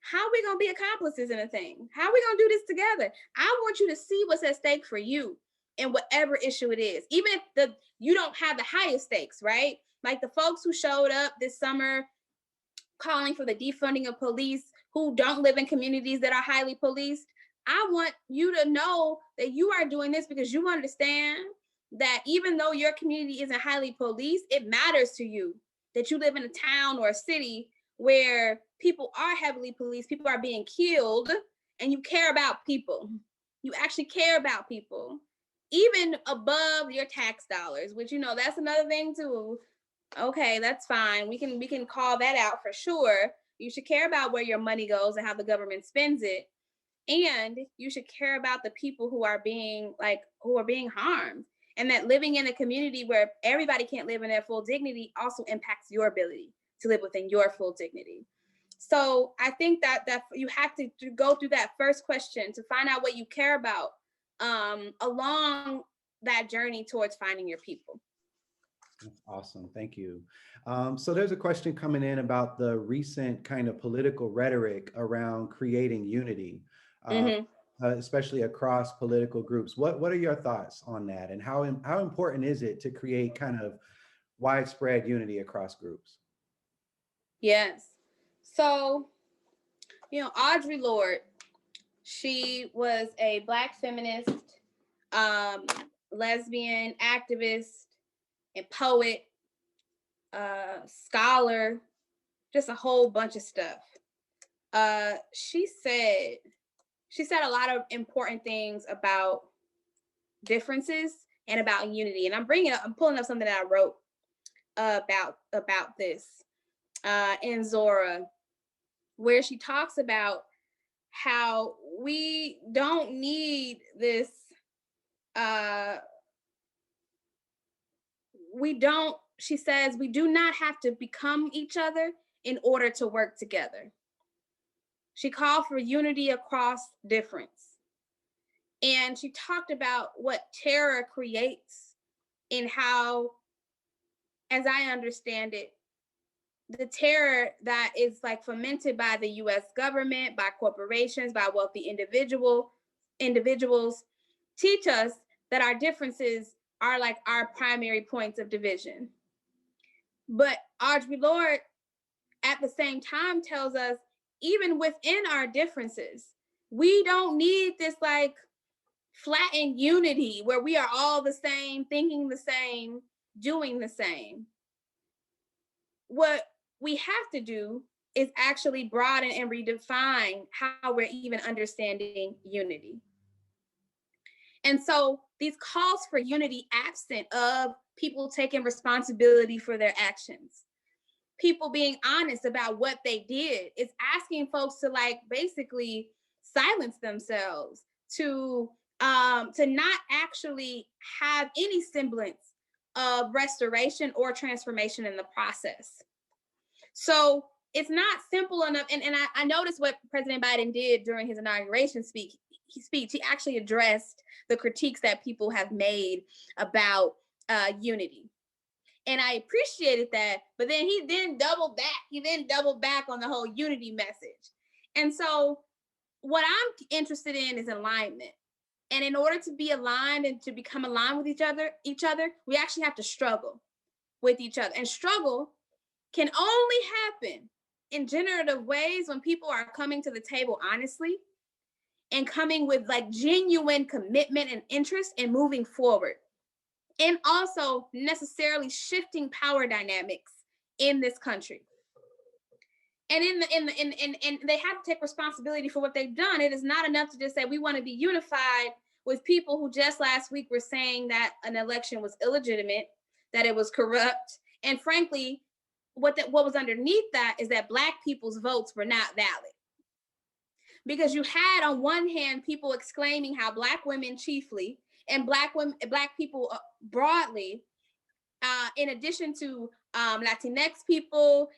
[SPEAKER 3] how are we going to be accomplices in a thing? How are we going to do this together? I want you to see what's at stake for you in whatever issue it is. Even if you don't have the highest stakes, right? Like the folks who showed up this summer calling for the defunding of police, who don't live in communities that are highly policed. I want you to know that you are doing this because you understand that even though your community isn't highly policed, it matters to you that you live in a town or a city where people are heavily policed, people are being killed, and you care about people. You actually care about people, even above your tax dollars, which, that's another thing too. Okay, that's fine. We can call that out for sure. You should care about where your money goes and how the government spends it. And you should care about the people who are being harmed. And that living in a community where everybody can't live in their full dignity also impacts your ability to live within your full dignity. So I think that you have to go through that first question to find out what you care about along that journey towards finding your people.
[SPEAKER 1] That's awesome. Thank you. So there's a question coming in about the recent kind of political rhetoric around creating unity, especially across political groups. What are your thoughts on that? And how important is it to create kind of widespread unity across groups?
[SPEAKER 3] Yes. So, Audre Lorde, She was a Black feminist, lesbian activist, and poet, scholar, just a whole bunch of stuff. She said a lot of important things about differences and about unity. And I'm pulling up something that I wrote about this in Zora, where she talks about how we don't need this. She says, we do not have to become each other in order to work together. She called for unity across difference. And she talked about what terror creates in how, as I understand it, the terror that is like fomented by the US government, by corporations, by wealthy individuals teach us that our differences are like our primary points of division. But Audre Lorde at the same time tells us, even within our differences, we don't need this like flattened unity where we are all the same, thinking the same, doing the same. What we have to do is actually broaden and redefine how we're even understanding unity. And so these calls for unity, absent of people taking responsibility for their actions, people being honest about what they did, is asking folks to like basically silence themselves, to not actually have any semblance of restoration or transformation in the process. So it's not simple enough. And I noticed what President Biden did during his inauguration speech. He actually addressed the critiques that people have made about unity. And I appreciated that, but then he doubled back. He then doubled back on the whole unity message. And so what I'm interested in is alignment. And in order to be aligned and to become aligned with each other, we actually have to struggle with each other. And struggle can only happen in generative ways when people are coming to the table honestly and coming with like genuine commitment and interest and moving forward. And also necessarily shifting power dynamics in this country. And and they have to take responsibility for what they've done. It is not enough to just say we want to be unified with people who just last week were saying that an election was illegitimate, that it was corrupt, and frankly, what was underneath that is that Black people's votes were not valid. Because you had on one hand people exclaiming how Black women chiefly and Black people broadly, in addition to Latinx people,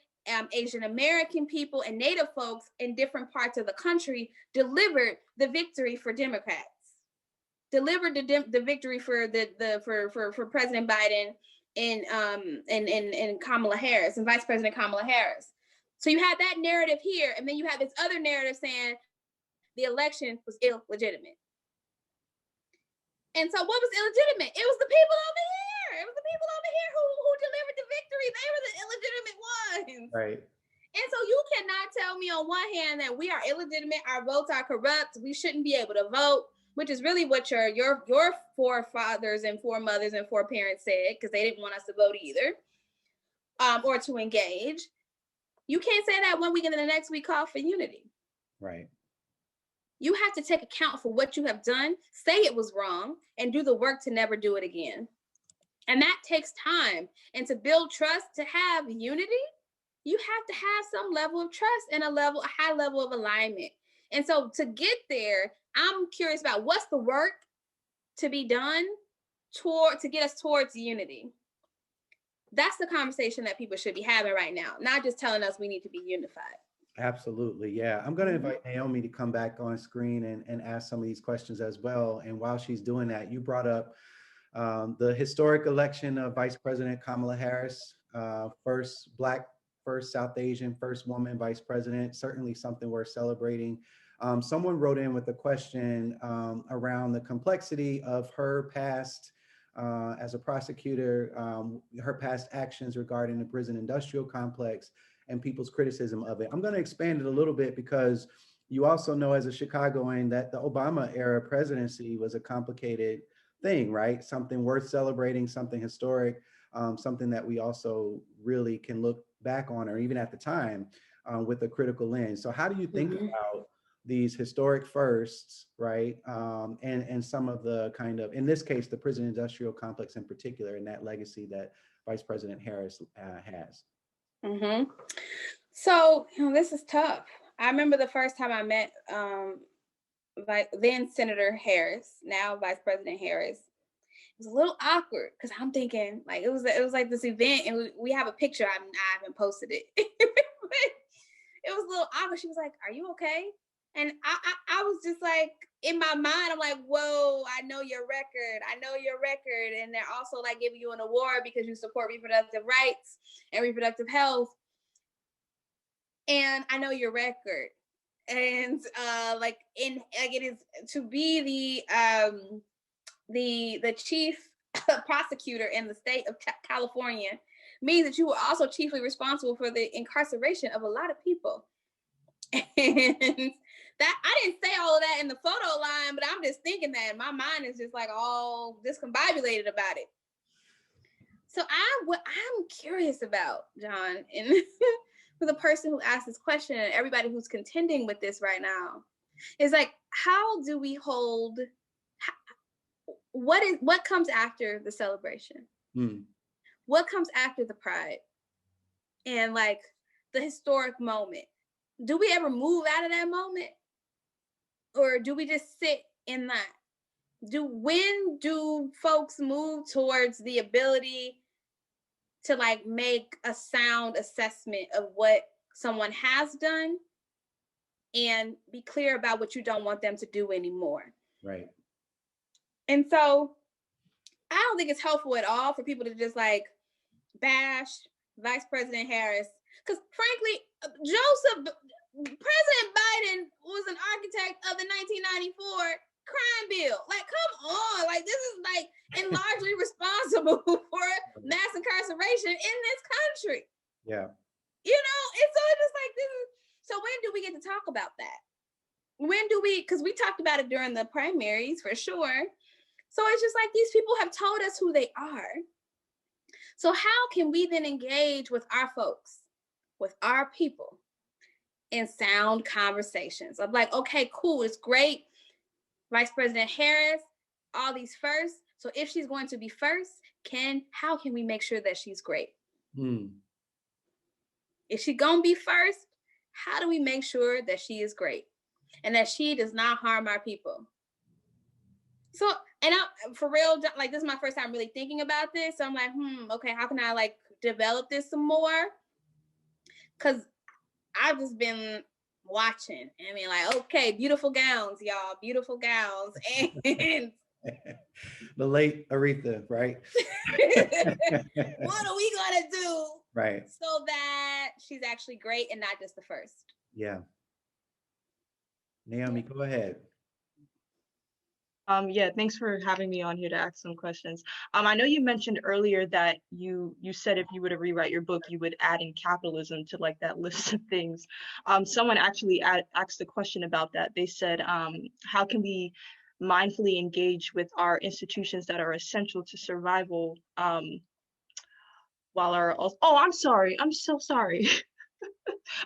[SPEAKER 3] Asian American people, and Native folks in different parts of the country, delivered the victory for Democrats, delivered the victory for for President Biden and Kamala Harris and Vice President Kamala Harris. So you had that narrative here, and then you have this other narrative saying the election was illegitimate. And so what was illegitimate? It was the people over here. It was the people over here who delivered the victory. They were the illegitimate ones.
[SPEAKER 1] Right.
[SPEAKER 3] And so you cannot tell me on one hand that we are illegitimate, our votes are corrupt, we shouldn't be able to vote, which is really what your forefathers and foremothers and foreparents said, because they didn't want us to vote either, or to engage. You can't say that one week and then the next week call for unity.
[SPEAKER 1] Right.
[SPEAKER 3] You have to take account for what you have done, say it was wrong, and do the work to never do it again. And that takes time. And to build trust, to have unity, you have to have some level of trust and a high level of alignment. And so to get there, I'm curious about what's the work to be done to get us towards unity. That's the conversation that people should be having right now, not just telling us we need to be unified.
[SPEAKER 1] Absolutely. Yeah. I'm going to invite Naomi to come back on screen and ask some of these questions as well. And while she's doing that, you brought up the historic election of Vice President Kamala Harris, first Black, first South Asian, first woman vice president, certainly something worth celebrating. Someone wrote in with a question around the complexity of her past as a prosecutor, her past actions regarding the prison industrial complex and people's criticism of it. I'm going to expand it a little bit because you also know as a Chicagoan that the Obama era presidency was a complicated thing, right? Something worth celebrating, something historic, something that we also really can look back on, or even at the time, with a critical lens. So how do you think about these historic firsts, right? And some of the kind of, in this case, the prison industrial complex in particular, and that legacy that Vice President Harris has?
[SPEAKER 3] So, this is tough. I remember the first time I met then Senator Harris, now Vice President Harris. It was a little awkward because I'm thinking like it was like this event, and we have a picture. I haven't posted it. It was a little awkward. She was like, "Are you okay?" And I was just like, in my mind, I'm like, "Whoa, I know your record. I know your record." And they're also like giving you an award because you support reproductive rights and reproductive health. And I know your record. And it is to be the chief prosecutor in the state of California means that you were also chiefly responsible for the incarceration of a lot of people. And that I didn't say all of that in the photo line, but I'm just thinking that my mind is just like all discombobulated about it. So what I'm curious about, John, and for the person who asked this question and everybody who's contending with this right now, is like, how do we hold, what comes after the celebration? What comes after the pride and like the historic moment? Do we ever move out of that moment? Or do we just sit in that? When do folks move towards the ability to like make a sound assessment of what someone has done and be clear about what you don't want them to do anymore?
[SPEAKER 1] Right.
[SPEAKER 3] And so I don't think it's helpful at all for people to just like bash Vice President Harris. Because frankly, President Biden was an architect of the 1994 crime bill. Like, come on. Like, this is like and largely responsible for mass incarceration in this country.
[SPEAKER 1] Yeah.
[SPEAKER 3] And so it's just like this is, so when do we get to talk about that? When do we, because we talked about it during the primaries for sure. So it's just like these people have told us who they are. So how can we then engage with our folks, with our people in sound conversations of like, okay, cool, it's great. Vice President Harris, all these firsts. So if she's going to be first, how can we make sure that she's great? If she's going to be first, how do we make sure that she is great and that she does not harm our people? So, and for real, like this is my first time really thinking about this. So I'm like, okay, how can I like develop this some more? Because I've just been watching. I mean, like, okay, beautiful gowns, y'all, beautiful gowns. And
[SPEAKER 1] the late Aretha, right?
[SPEAKER 3] What are we gonna do?
[SPEAKER 1] Right.
[SPEAKER 3] So that she's actually great and not just the first.
[SPEAKER 1] Yeah. Naomi, go ahead.
[SPEAKER 2] Yeah, thanks for having me on here to ask some questions. I know you mentioned earlier that you said if you were to rewrite your book, you would add in capitalism to like that list of things. Someone actually asked a question about that. They said, how can we mindfully engage with our institutions that are essential to survival while I'm sorry, I'm so sorry.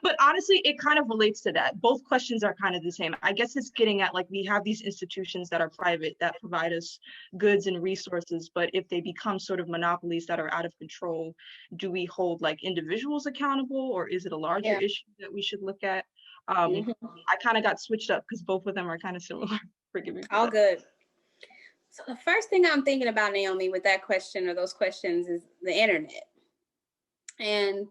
[SPEAKER 2] But honestly, it kind of relates to that. Both questions are kind of the same. I guess it's getting at like we have these institutions that are private that provide us goods and resources, but if they become sort of monopolies that are out of control, do we hold like individuals accountable, or is it a larger issue that we should look at? I kind of got switched up because both of them are kind of similar. Forgive me.
[SPEAKER 3] All good. So the first thing I'm thinking about, Naomi, with that question or those questions is the internet. And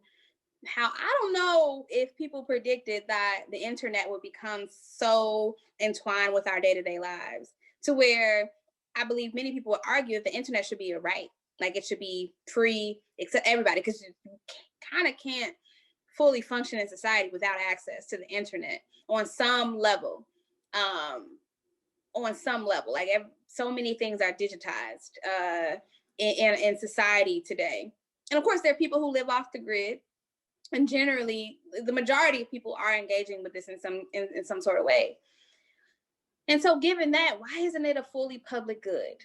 [SPEAKER 3] how I don't know if people predicted that the internet would become so entwined with our day-to-day lives to where I believe many people would argue that the internet should be a right. Like it should be free, except everybody, because you kind of can't fully function in society without access to the internet on some level. Like so many things are digitized in society today. And of course, there are people who live off the grid. And generally, the majority of people are engaging with this in some sort of way. And so given that, why isn't it a fully public good?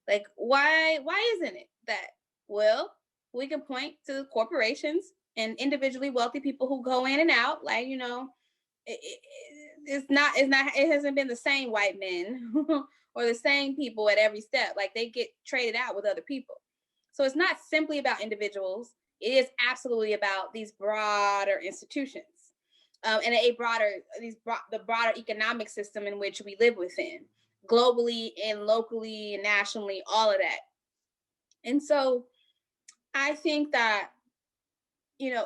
[SPEAKER 3] Like, why isn't it that? Well, we can point to corporations and individually wealthy people who go in and out, like, you know, it hasn't been the same white men or the same people at every step. Like, they get traded out with other people. So it's not simply about individuals. It is absolutely about these broader institutions, and the broader economic system in which we live within, globally and locally and nationally, all of that. And so I think that, you know,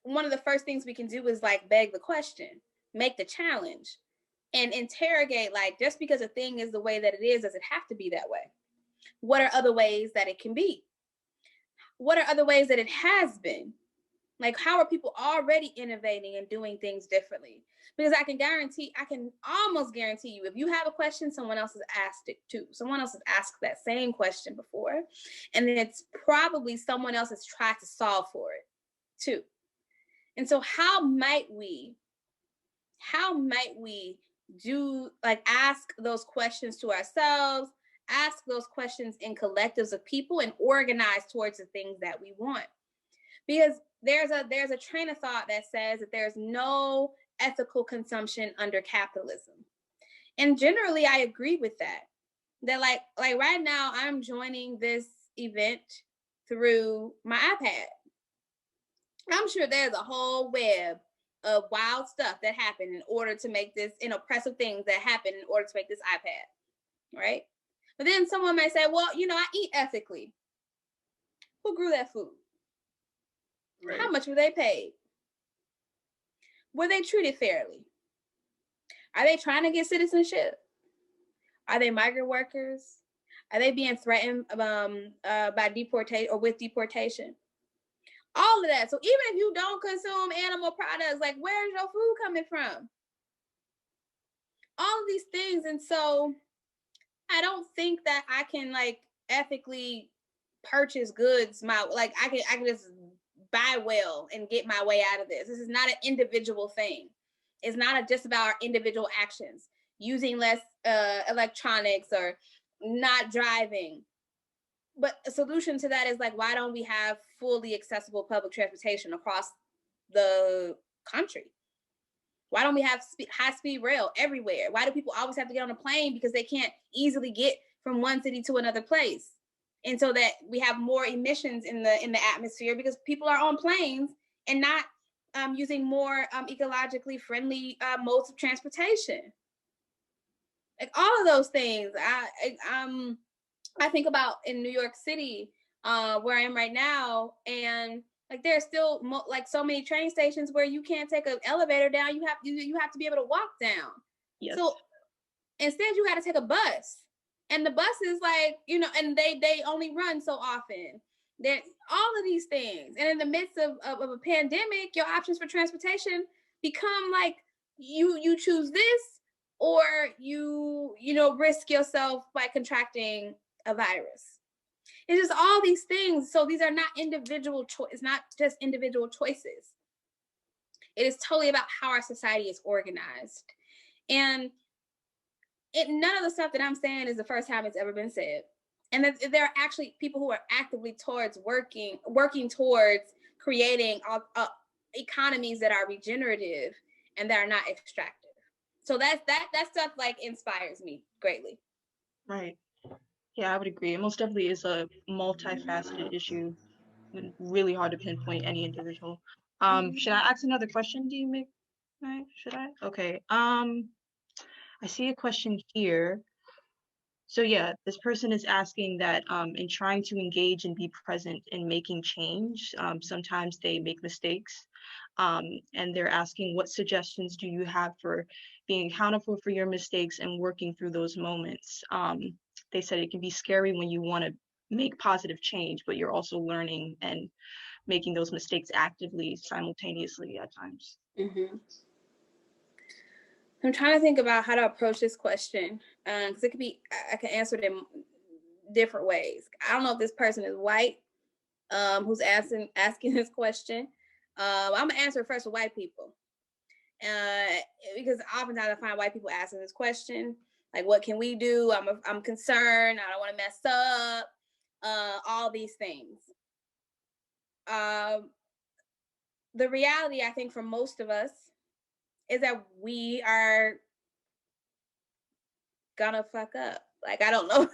[SPEAKER 3] one of the first things we can do is like beg the question, make the challenge, and interrogate, like, just because a thing is the way that it is, does it have to be that way? What are other ways that it can be? What are other ways that it has been? Like, how are people already innovating and doing things differently? Because I can almost guarantee you, if you have a question, someone else has asked it too. Someone else has asked that same question before. And then it's probably someone else has tried to solve for it too. And so how might we do, like, ask those questions to ourselves, ask those questions in collectives of people, and organize towards the things that we want? Because there's a train of thought that says that there's no ethical consumption under capitalism. And generally I agree with that. That like right now I'm joining this event through my iPad. I'm sure there's a whole web of wild stuff that happened in order to make this, and oppressive things that happen in order to make this iPad, right? But then someone might say, well, you know, I eat ethically. Who grew that food? Right. How much were they paid? Were they treated fairly? Are they trying to get citizenship? Are they migrant workers? Are they being threatened by deportation or with deportation? All of that. So even if you don't consume animal products, like, where's your food coming from? All of these things. And so I don't think that I can, like, ethically purchase goods. I can just buy well and get my way out of this. This is not an individual thing. It's not just about our individual actions, using less electronics or not driving. But a solution to that is, like, why don't we have fully accessible public transportation across the country? Why don't we have high-speed rail everywhere? Why do people always have to get on a plane? Because they can't easily get from one city to another place. And so that we have more emissions in the atmosphere because people are on planes and not using more ecologically friendly modes of transportation. Like, all of those things. I think about in New York City, where I am right now, and like there's still like so many train stations where you can't take an elevator down. You have to be able to walk down. Yes. So instead, you got to take a bus. And the bus is like, you know, and they only run so often. That all of these things. And in the midst of a pandemic, your options for transportation become like you choose this, or you risk yourself by contracting a virus. It's just all these things. So these are not it's not just individual choices. It is totally about how our society is organized. And none of the stuff that I'm saying is the first time it's ever been said. And that there are actually people who are actively working towards creating economies that are regenerative and that are not extractive. So that stuff, like, inspires me greatly.
[SPEAKER 2] Right. Yeah, I would agree. It most definitely is a multifaceted issue. Really hard to pinpoint any individual. Should I ask another question? Do you make? Right? Should I? Okay. I see a question here. So yeah, this person is asking that in trying to engage and be present in making change, sometimes they make mistakes. And they're asking, what suggestions do you have for being accountable for your mistakes and working through those moments? They said it can be scary when you want to make positive change, but you're also learning and making those mistakes actively, simultaneously at times.
[SPEAKER 3] Mm-hmm. I'm trying to think about how to approach this question, because I can answer them different ways. I don't know if this person is white, who's asking this question. I'm gonna answer it first for white people, because oftentimes I find white people asking this question, like, what can we do? I'm concerned. I don't want to mess up. All these things. The reality, I think, for most of us is that we are gonna fuck up. Like, I don't know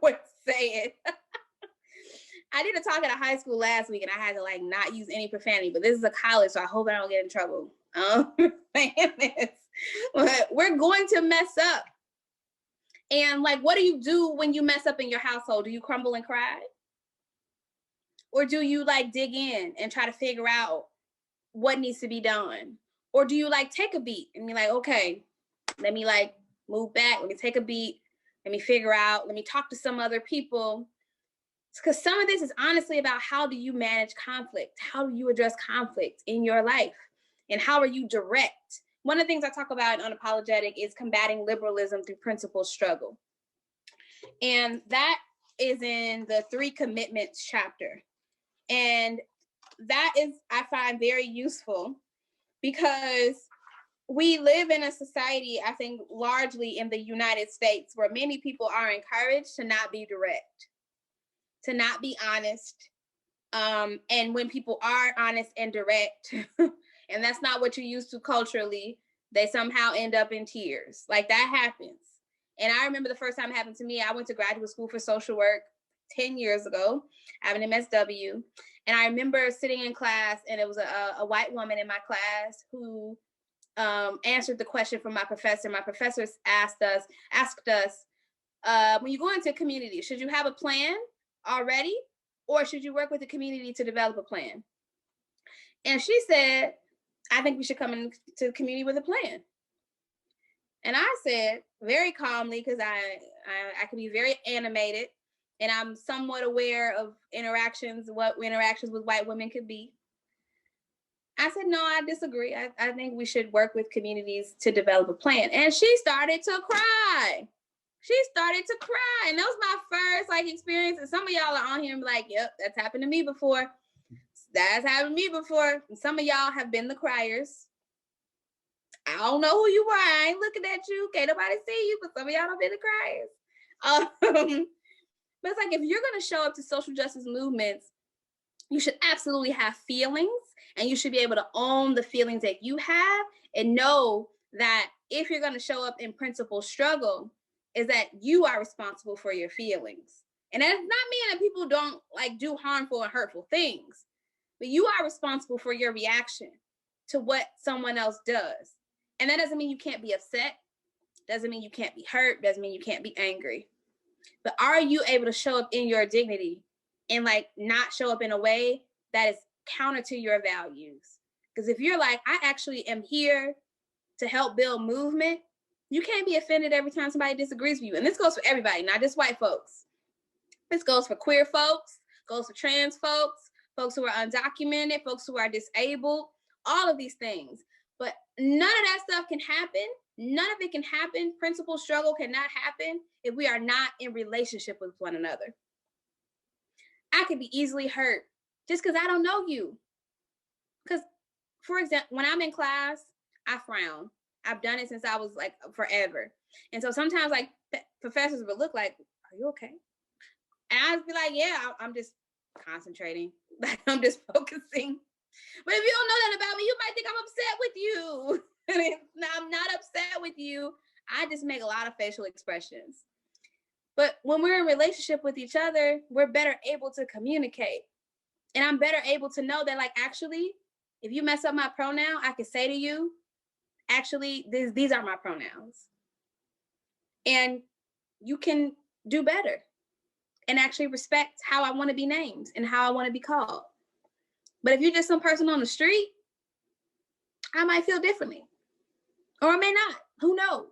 [SPEAKER 3] what to say it. I did a talk at a high school last week and I had to like not use any profanity, but this is a college, so I hope I don't get in trouble. Saying this, but we're going to mess up. And like, what do you do when you mess up in your household? Do you crumble and cry? Or do you like dig in and try to figure out what needs to be done? Or do you like take a beat and be like, okay, let me like move back, let me take a beat, let me figure out, let me talk to some other people. Because some of this is honestly about how do you manage conflict? How do you address conflict in your life? And how are you direct? One of the things I talk about in Unapologetic is combating liberalism through principled struggle. And that is in the 3 Commitments chapter. And that is, I find, very useful because we live in a society, I think, largely in the United States, where many people are encouraged to not be direct, to not be honest. And when people are honest and direct, and that's not what you're used to culturally, they somehow end up in tears. Like, that happens. And I remember the first time it happened to me, I went to graduate school for social work 10 years ago. I have an MSW. And I remember sitting in class, and it was a white woman in my class who answered the question from my professor. My professor asked us, when you go into a community, should you have a plan already, or should you work with the community to develop a plan? And she said, I think we should come into the community with a plan. And I said, very calmly, because I can be very animated, and I'm somewhat aware of what interactions with white women could be. I said, no, I disagree. I think we should work with communities to develop a plan. And she started to cry. And that was my first like experience. And some of y'all are on here and be like, yep, that's happened to me before. And some of y'all have been the criers. I don't know who you are. I ain't looking at you. Can't nobody see you, but some of y'all have been the criers. But it's like, if you're going to show up to social justice movements, you should absolutely have feelings, and you should be able to own the feelings that you have and know that if you're going to show up in principled struggle, is that you are responsible for your feelings. And that's not meaning that people don't like do harmful and hurtful things, but you are responsible for your reaction to what someone else does. And that doesn't mean you can't be upset. Doesn't mean you can't be hurt. Doesn't mean you can't be angry. But are you able to show up in your dignity and like not show up in a way that is counter to your values? Because if you're like, I actually am here to help build movement, you can't be offended every time somebody disagrees with you. And this goes for everybody, not just white folks. This goes for queer folks, goes for trans folks, folks who are undocumented, folks who are disabled, all of these things. But none of that stuff can happen. None of it can happen. Principled struggle cannot happen if we are not in relationship with one another. I could be easily hurt just because I don't know you. Because, for example, when I'm in class, I frown. I've done it since I was like forever. And so sometimes like professors would look like, are you okay? And I'd be like, yeah, I'm just concentrating. Like, I'm just focusing. But if you don't know that about me, you might think I'm upset with you. I'm not upset with you. I just make a lot of facial expressions. But when we're in relationship with each other, we're better able to communicate. And I'm better able to know that, like, actually, if you mess up my pronoun, I can say to you, actually, these are my pronouns. And you can do better and actually respect how I want to be named and how I want to be called. But if you're just some person on the street, I might feel differently. Or I may not. Who knows?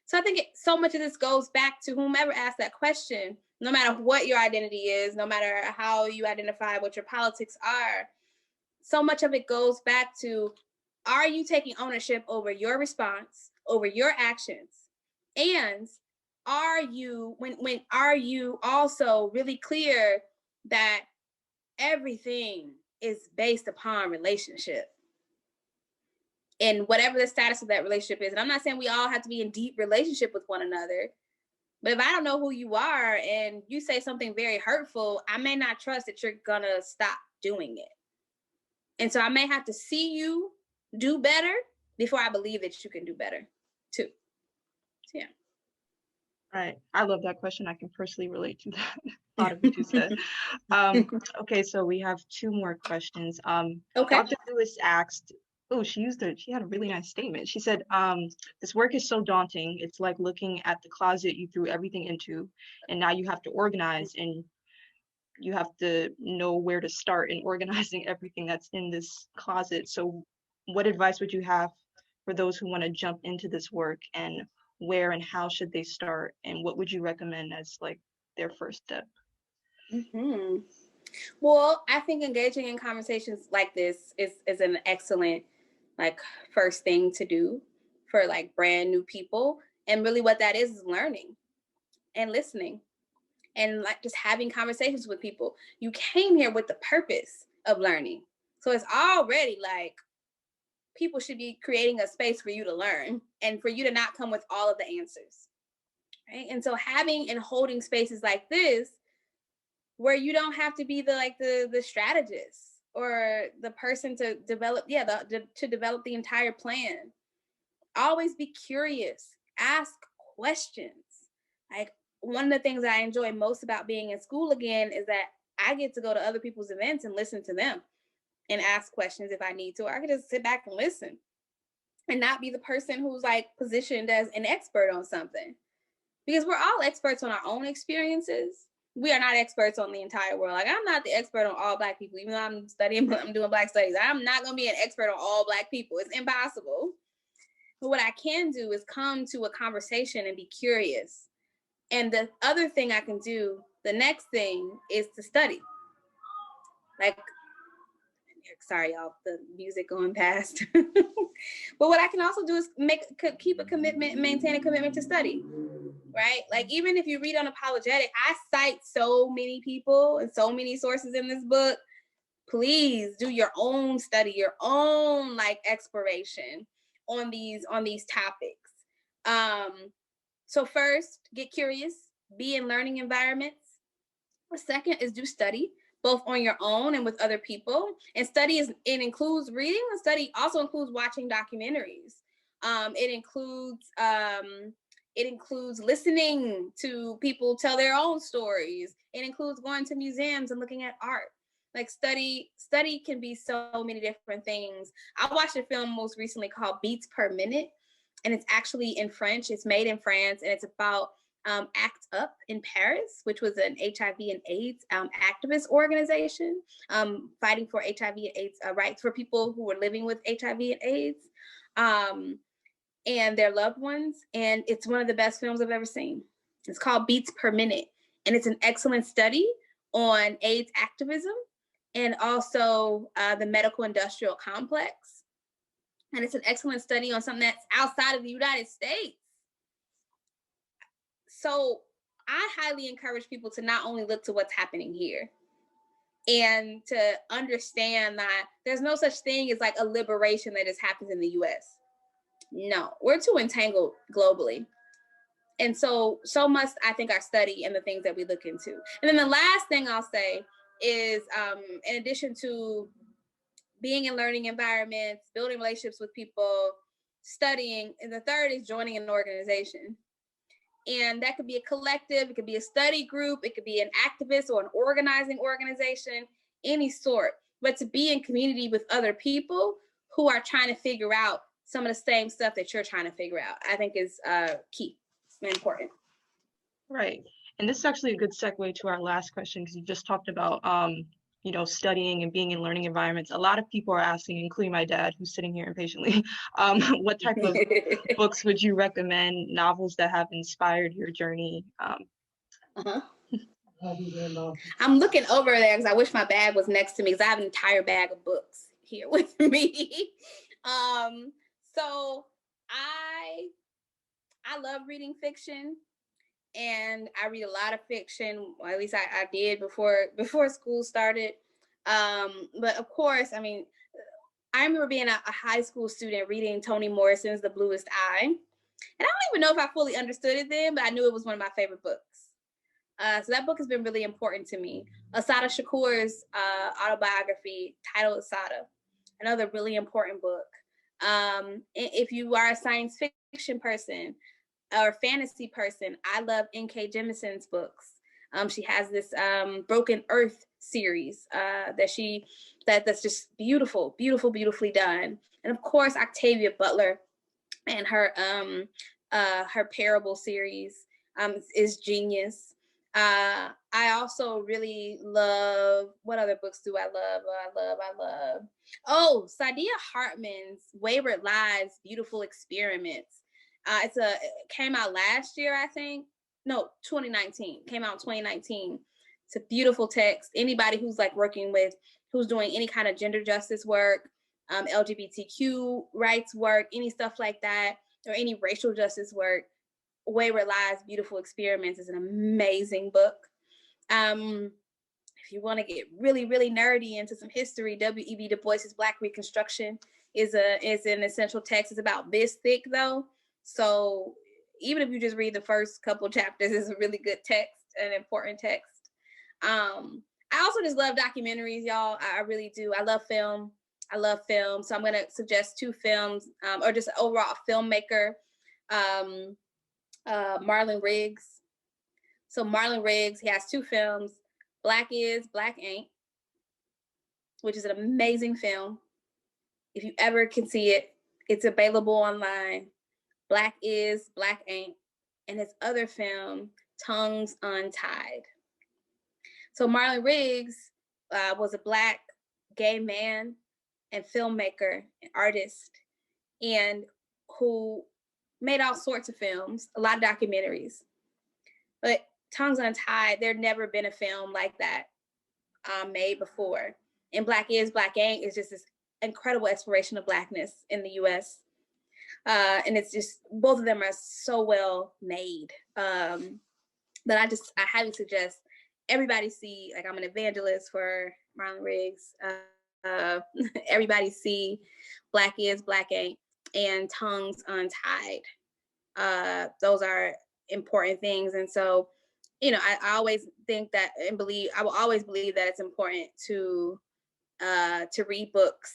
[SPEAKER 3] So I think so much of this goes back to whomever asked that question, no matter what your identity is, no matter how you identify, what your politics are. So much of it goes back to, are you taking ownership over your response, over your actions? And are you, are you also really clear that everything is based upon relationship and whatever the status of that relationship is. And I'm not saying we all have to be in deep relationship with one another, but if I don't know who you are and you say something very hurtful, I may not trust that you're gonna stop doing it. And so I may have to see you do better before I believe that you can do better too. So, yeah.
[SPEAKER 2] Right. I love that question. I can personally relate to that. A lot of what you said. Okay, so we have two more questions.
[SPEAKER 3] Okay.
[SPEAKER 2] Dr. Lewis asked, oh, she had a really nice statement. She said, this work is so daunting. It's like looking at the closet you threw everything into, and now you have to organize, and you have to know where to start in organizing everything that's in this closet. So what advice would you have for those who want to jump into this work, and where and how should they start, and what would you recommend as like their first step?
[SPEAKER 3] Mm-hmm. Well, I think engaging in conversations like this is an excellent like first thing to do for like brand new people. And really what that is learning and listening and like just having conversations with people. You came here with the purpose of learning. So it's already like people should be creating a space for you to learn and for you to not come with all of the answers. Right. And so having and holding spaces like this where you don't have to be the strategist or the person to develop, to develop the entire plan. Always be curious, ask questions. Like one of the things I enjoy most about being in school again is that I get to go to other people's events and listen to them and ask questions if I need to, or I can just sit back and listen and not be the person who's like positioned as an expert on something, because we're all experts on our own experiences. We are not experts on the entire world. Like I'm not the expert on all Black people, even though I'm doing Black studies. I'm not going to be an expert on all Black people. It's impossible. But what I can do is come to a conversation and be curious. And the other thing I can do, the next thing is to study. Like, sorry, y'all, the music going past. But what I can also do is keep a commitment and maintain a commitment to study. Right? Like even if you read Unapologetic, I cite so many people and so many sources in this book. Please do your own study, your own like exploration on these topics. So first, get curious, be in learning environments. The second is do study, both on your own and with other people. And study it includes reading, and study also includes watching documentaries. It includes listening to people tell their own stories. It includes going to museums and looking at art. Like study can be so many different things. I watched a film most recently called Beats Per Minute, and it's actually in French. It's made in France, and it's about ACT UP in Paris, which was an HIV and AIDS activist organization fighting for HIV and AIDS rights for people who were living with HIV and AIDS. And their loved ones. And it's one of the best films I've ever seen. It's called Beats Per Minute. And it's an excellent study on AIDS activism and also the medical industrial complex. And it's an excellent study on something that's outside of the United States. So I highly encourage people to not only look to what's happening here and to understand that there's no such thing as like a liberation that just happens in the US. No, we're too entangled globally. And so must, I think, our study and the things that we look into. And then the last thing I'll say is, in addition to being in learning environments, building relationships with people, studying, and the third is joining an organization. And that could be a collective, it could be a study group, it could be an activist or an organizing organization, any sort. But to be in community with other people who are trying to figure out some of the same stuff that you're trying to figure out, I think is key and important.
[SPEAKER 2] Right. And this is actually a good segue to our last question, because you just talked about, studying and being in learning environments. A lot of people are asking, including my dad, who's sitting here impatiently, what type of books would you recommend, novels that have inspired your journey?
[SPEAKER 3] I'm looking over there because I wish my bag was next to me, because I have an entire bag of books here with me. So I love reading fiction, and I read a lot of fiction, or at least I did before school started. But of course, I mean, I remember being a high school student reading Toni Morrison's The Bluest Eye. And I don't even know if I fully understood it then, but I knew it was one of my favorite books. So that book has been really important to me. Assata Shakur's autobiography, titled Assata, another really important book. If you are a science fiction person or fantasy person, I love N.K. Jemisin's books. She has this Broken Earth series that's just beautiful, beautifully done. And of course, Octavia Butler and her Parable series is genius. I also really love, what other books do I love? Oh, Saidiya Hartman's Wayward Lives, Beautiful Experiments. It came out last year, I think. No, 2019. Came out in 2019. It's a beautiful text. Anybody who's who's doing any kind of gender justice work, LGBTQ rights work, any stuff like that, or any racial justice work, Wayward Lives, Beautiful Experiments is an amazing book. If you want to get really, really nerdy into some history, W.E.B. Du Bois's Black Reconstruction is an essential text. It's about this thick though. So even if you just read the first couple chapters, it's a really good text, an important text. I also just love documentaries, y'all. I really do. I love film. So I'm going to suggest 2 films, or just overall filmmaker, Marlon Riggs. So Marlon Riggs, he has 2 films, Black Is, Black Ain't, which is an amazing film. If you ever can see it, it's available online. Black Is, Black Ain't, and his other film, Tongues Untied. So Marlon Riggs was a Black gay man and filmmaker and artist, and who made all sorts of films, a lot of documentaries. But Tongues Untied, there'd never been a film like that made before. And Black Is, Black Ain't is just this incredible exploration of Blackness in the US. And it's just, both of them are so well made. But I highly suggest everybody see, like, I'm an evangelist for Marlon Riggs. Everybody see Black Is, Black Ain't, and Tongues Untied. Those are important things. And so, you know, I always think that I will always believe that it's important to read books.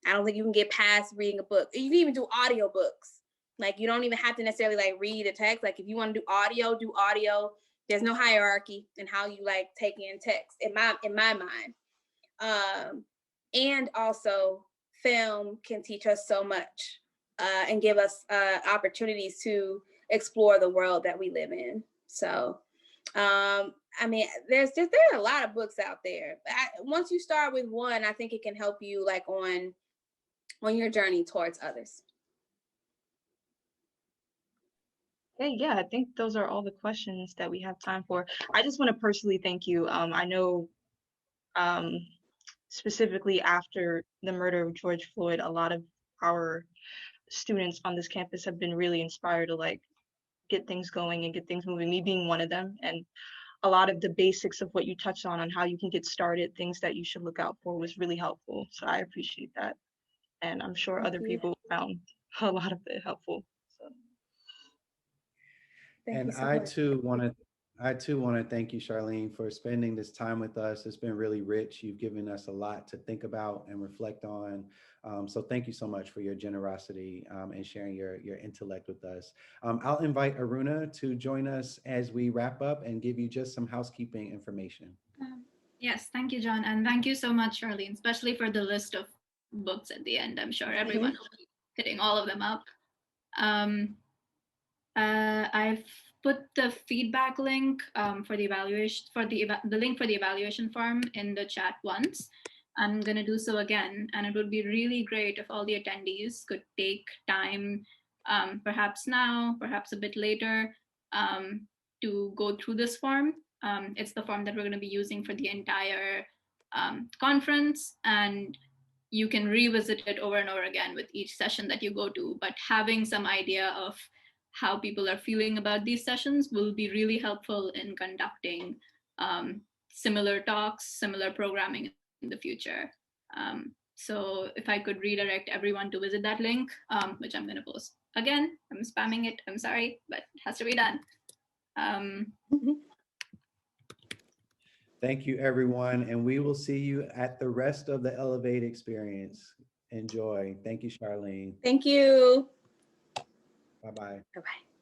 [SPEAKER 3] I don't think you can get past reading a book. You can even do audio books. Like, you don't even have to necessarily like read a text. Like, if you want to do audio. There's no hierarchy in how you like take in text in my mind. And also, film can teach us so much and give us opportunities to explore the world that we live in. So, I mean, there are a lot of books out there. Once you start with one, I think it can help you like on your journey towards others.
[SPEAKER 2] Hey, yeah, I think those are all the questions that we have time for. I just want to personally thank you. I know specifically after the murder of George Floyd, a lot of our students on this campus have been really inspired to like get things going and get things moving, me being one of them. And a lot of the basics of what you touched on how you can get started, things that you should look out for, was really helpful. So I appreciate that. And I'm sure other people found a lot of it helpful. So.
[SPEAKER 1] And I too want to thank you, Charlene, for spending this time with us. It's been really rich. You've given us a lot to think about and reflect on. So thank you so much for your generosity and sharing your intellect with us. I'll invite Aruna to join us as we wrap up and give you just some housekeeping information.
[SPEAKER 4] Yes, thank you, John. And thank you so much, Charlene, especially for the list of books at the end. I'm sure everyone will be hitting all of them up. I've put the feedback link for the evaluation, the link for the evaluation form in the chat once. I'm going to do so again, and it would be really great if all the attendees could take time, perhaps now, perhaps a bit later, to go through this form. It's the form that we're going to be using for the entire conference, and you can revisit it over and over again with each session that you go to, but having some idea of how people are feeling about these sessions will be really helpful in conducting similar talks, similar programming in the future. So if I could redirect everyone to visit that link, which I'm going to post. Again, I'm spamming it. I'm sorry, but it has to be done.
[SPEAKER 1] Thank you, everyone. And we will see you at the rest of the Elevate experience. Enjoy. Thank you, Charlene.
[SPEAKER 3] Thank you.
[SPEAKER 1] Bye-bye.
[SPEAKER 3] Bye-bye.